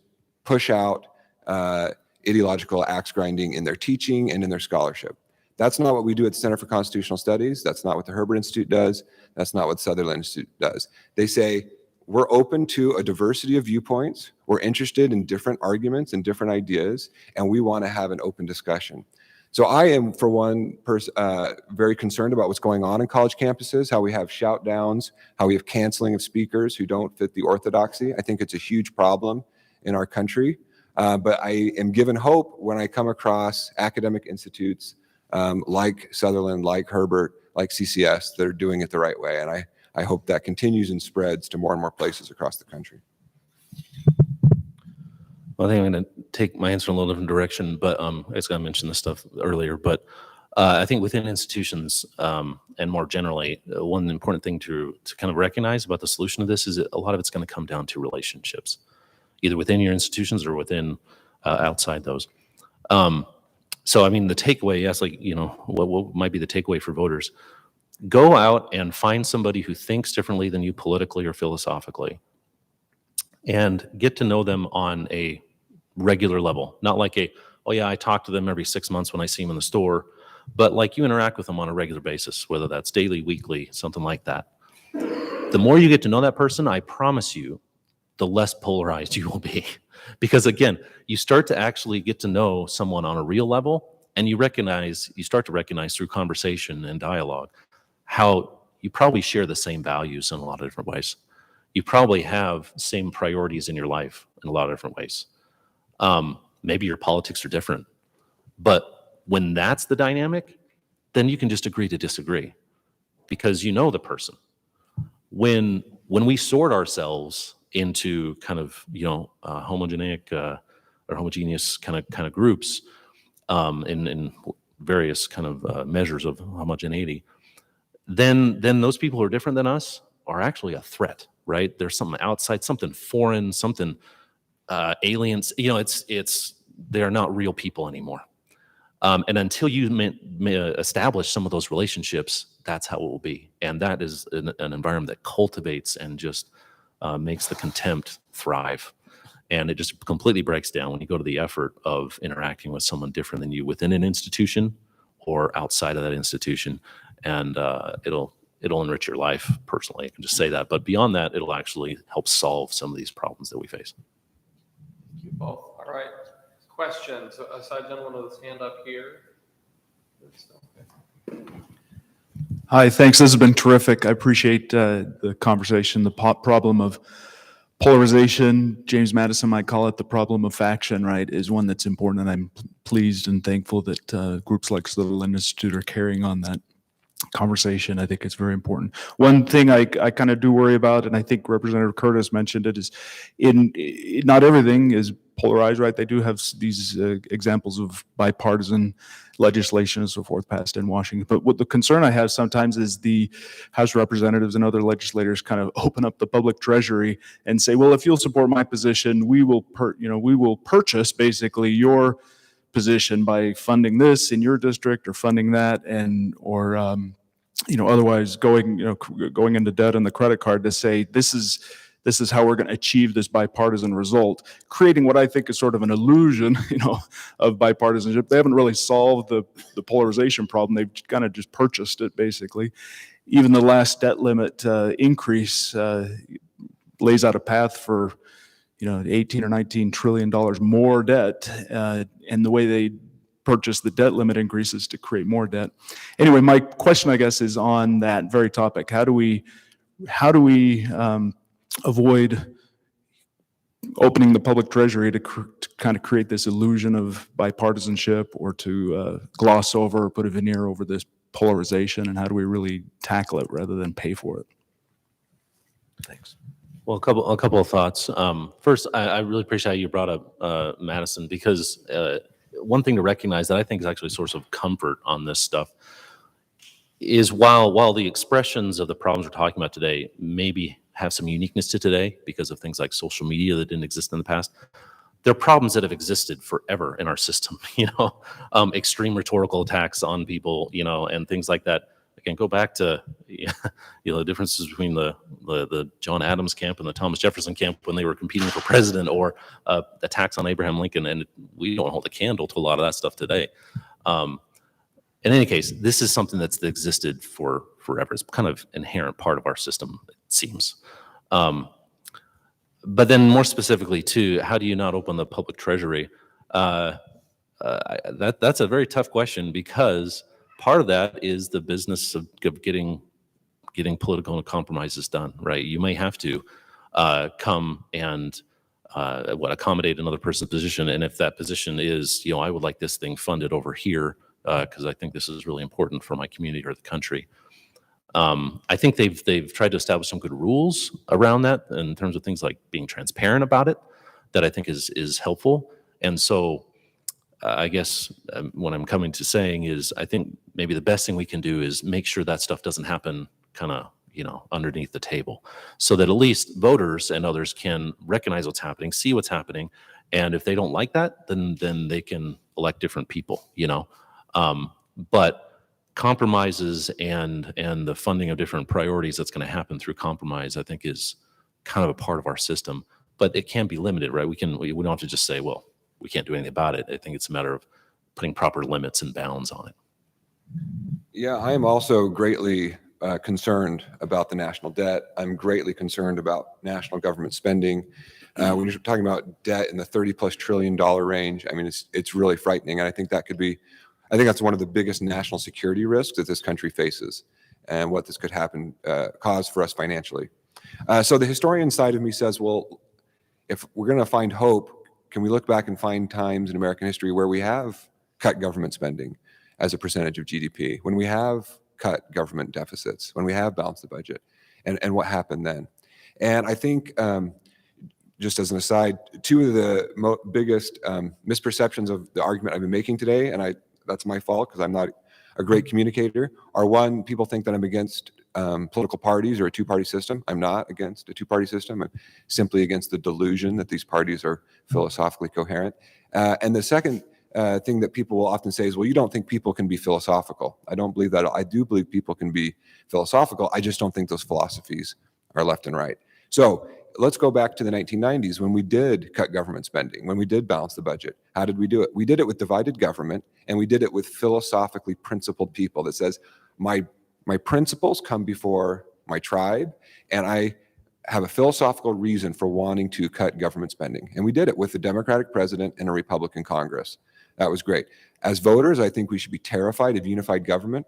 push out ideological axe grinding in their teaching and in their scholarship. That's not what we do at the Center for Constitutional Studies. That's not what the Herbert Institute does. That's not what the Sutherland Institute does. They say, we're open to a diversity of viewpoints. We're interested in different arguments and different ideas, and we want to have an open discussion. So I am, for one, very concerned about what's going on in college campuses, how we have shout downs, how we have canceling of speakers who don't fit the orthodoxy. I think it's a huge problem in our country. But I am given hope when I come across academic institutes like Sutherland, like Herbert, like CCS that are doing it the right way. And I hope that continues and spreads to more and more places across the country. Well, I think I'm going to take my answer in a little different direction, but I was going to mention this stuff earlier, but I think within institutions and more generally, one important thing to kind of recognize about the solution to this is that a lot of it's going to come down to relationships, either within your institutions or within outside those. So, I mean, the takeaway, yes, like, you know, what might be the takeaway for voters? Go out and find somebody who thinks differently than you politically or philosophically, and get to know them on a regular level. Not like oh yeah, I talk to them every 6 months when I see them in the store, but like you interact with them on a regular basis, whether that's daily, weekly, something like that. The more you get to know that person, I promise you, the less polarized you will be. Because again, you start to actually get to know someone on a real level, and you start to recognize through conversation and dialogue how you probably share the same values in a lot of different ways. You probably have same priorities in your life in a lot of different ways. Maybe your politics are different, but when that's the dynamic, then you can just agree to disagree because you know the person. When we sort ourselves into kind of, you know, homogeneous kind of groups in various kind of measures of homogeneity, then those people who are different than us are actually a threat, right? There's something outside, something foreign, something aliens. You know, they are not real people anymore. And until you establish some of those relationships, that's how it will be. And that is an environment that cultivates and just makes the contempt thrive. And it just completely breaks down when you go to the effort of interacting with someone different than you within an institution or outside of that institution. And it'll enrich your life personally. I can just say that. But beyond that, it'll actually help solve some of these problems that we face. Thank you both. All right. Questions? Aside gentleman with his hand up here. Hi, thanks. This has been terrific. I appreciate the conversation. The problem of polarization, James Madison might call it the problem of faction, right, is one that's important. And I'm pleased and thankful that groups like Sutherland Institute are carrying on that conversation. I think it's very important. One thing I kind of do worry about, and I think Representative Curtis mentioned it, is not everything is polarized, right? They do have these examples of bipartisan legislation and so forth passed in Washington. But what the concern I have sometimes is the House representatives and other legislators kind of open up the public treasury and say, well, if you'll support my position, we will purchase basically your position by funding this in your district or funding that, or otherwise going into debt on the credit card to say this is how we're going to achieve this bipartisan result, creating what I think is sort of an illusion, of bipartisanship. They haven't really solved the polarization problem. They've kind of just purchased it, basically. Even the last debt limit increase lays out a path for 18 or 19 trillion dollars more debt, and the way they purchase the debt limit increases to create more debt. Anyway, my question, I guess, is on that very topic. How do we avoid opening the public treasury to kind of create this illusion of bipartisanship, or to gloss over or put a veneer over this polarization, and how do we really tackle it rather than pay for it? Thanks. Well, a couple of thoughts. First, I really appreciate how you brought up Madison, because one thing to recognize that I think is actually a source of comfort on this stuff is while the expressions of the problems we're talking about today maybe have some uniqueness to today because of things like social media that didn't exist in the past, they're problems that have existed forever in our system. Extreme rhetorical attacks on people, and things like that. Again, go back to the differences between the John Adams camp and the Thomas Jefferson camp when they were competing for president, or attacks on Abraham Lincoln, and we don't hold a candle to a lot of that stuff today. In any case, this is something that's existed for forever. It's kind of inherent part of our system, it seems. But then more specifically, too, how do you not open the public treasury? That's a very tough question, because part of that is the business of getting political compromises done, right? You may have to come and accommodate another person's position, and if that position is, I would like this thing funded over here because I think this is really important for my community or the country. I think they've tried to establish some good rules around that in terms of things like being transparent about it, that I think is helpful. And so I guess what I'm coming to saying is, I think maybe the best thing we can do is make sure that stuff doesn't happen kind of, underneath the table, so that at least voters and others can recognize what's happening, see what's happening. And if they don't like that, then they can elect different people, but compromises and the funding of different priorities that's going to happen through compromise, I think, is kind of a part of our system. But it can be limited, right? We don't have to just say, well, we can't do anything about it. I think it's a matter of putting proper limits and bounds on it. Yeah, I am also greatly concerned about the national debt. I'm greatly concerned about national government spending. When you're talking about debt in the $30+ trillion range, I mean, it's really frightening. And I think that's one of the biggest national security risks that this country faces, and what this could cause for us financially. So the historian side of me says, well, if we're going to find hope, can we look back and find times in American history where we have cut government spending as a percentage of GDP, when we have cut government deficits, when we have balanced the budget, and what happened then? And I think, just as an aside, two of the biggest misperceptions of the argument I've been making today, and that's my fault because I'm not a great communicator, are one, people think that I'm against political parties or a two-party system. I'm not against a two-party system. I'm simply against the delusion that these parties are philosophically coherent. And the second thing that people will often say is, well, you don't think people can be philosophical. I don't believe that. I do believe people can be philosophical. I just don't think those philosophies are left and right. So let's go back to the 1990s when we did cut government spending, when we did balance the budget. How did we do it? We did it with divided government, and we did it with philosophically principled people that says, my principles come before my tribe, and I have a philosophical reason for wanting to cut government spending. And we did it with a Democratic president and a Republican Congress. That was great. As voters, I think we should be terrified of unified government.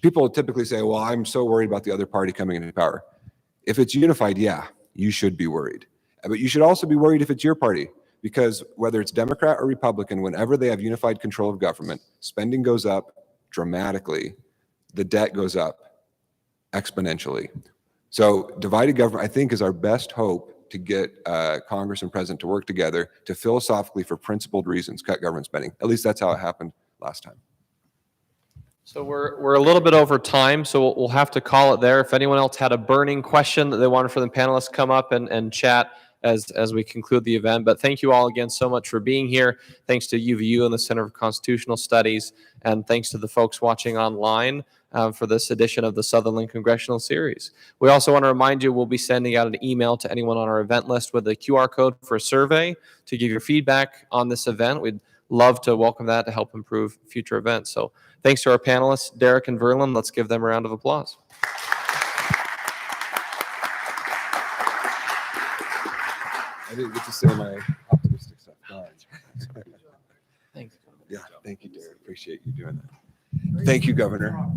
People typically say, well, I'm so worried about the other party coming into power. If it's unified, yeah, you should be worried. But you should also be worried if it's your party, because whether it's Democrat or Republican, whenever they have unified control of government, spending goes up dramatically, the debt goes up exponentially. So divided government, I think, is our best hope to get Congress and President to work together to philosophically, for principled reasons, cut government spending. At least that's how it happened last time. So we're a little bit over time, so we'll have to call it there. If anyone else had a burning question that they wanted for the panelists, come up and chat as we conclude the event. But thank you all again so much for being here. Thanks to UVU and the Center for Constitutional Studies, and thanks to the folks watching online for this edition of the Sutherland Congressional Series. We also want to remind you we'll be sending out an email to anyone on our event list with a QR code for a survey to give your feedback on this event. We'd love to welcome that to help improve future events. So thanks to our panelists, Derek and Verlin. Let's give them a round of applause. I didn't get to say my optimistic stuff. Thanks. Yeah, thank you, Derek. Appreciate you doing that. Thank you, Governor.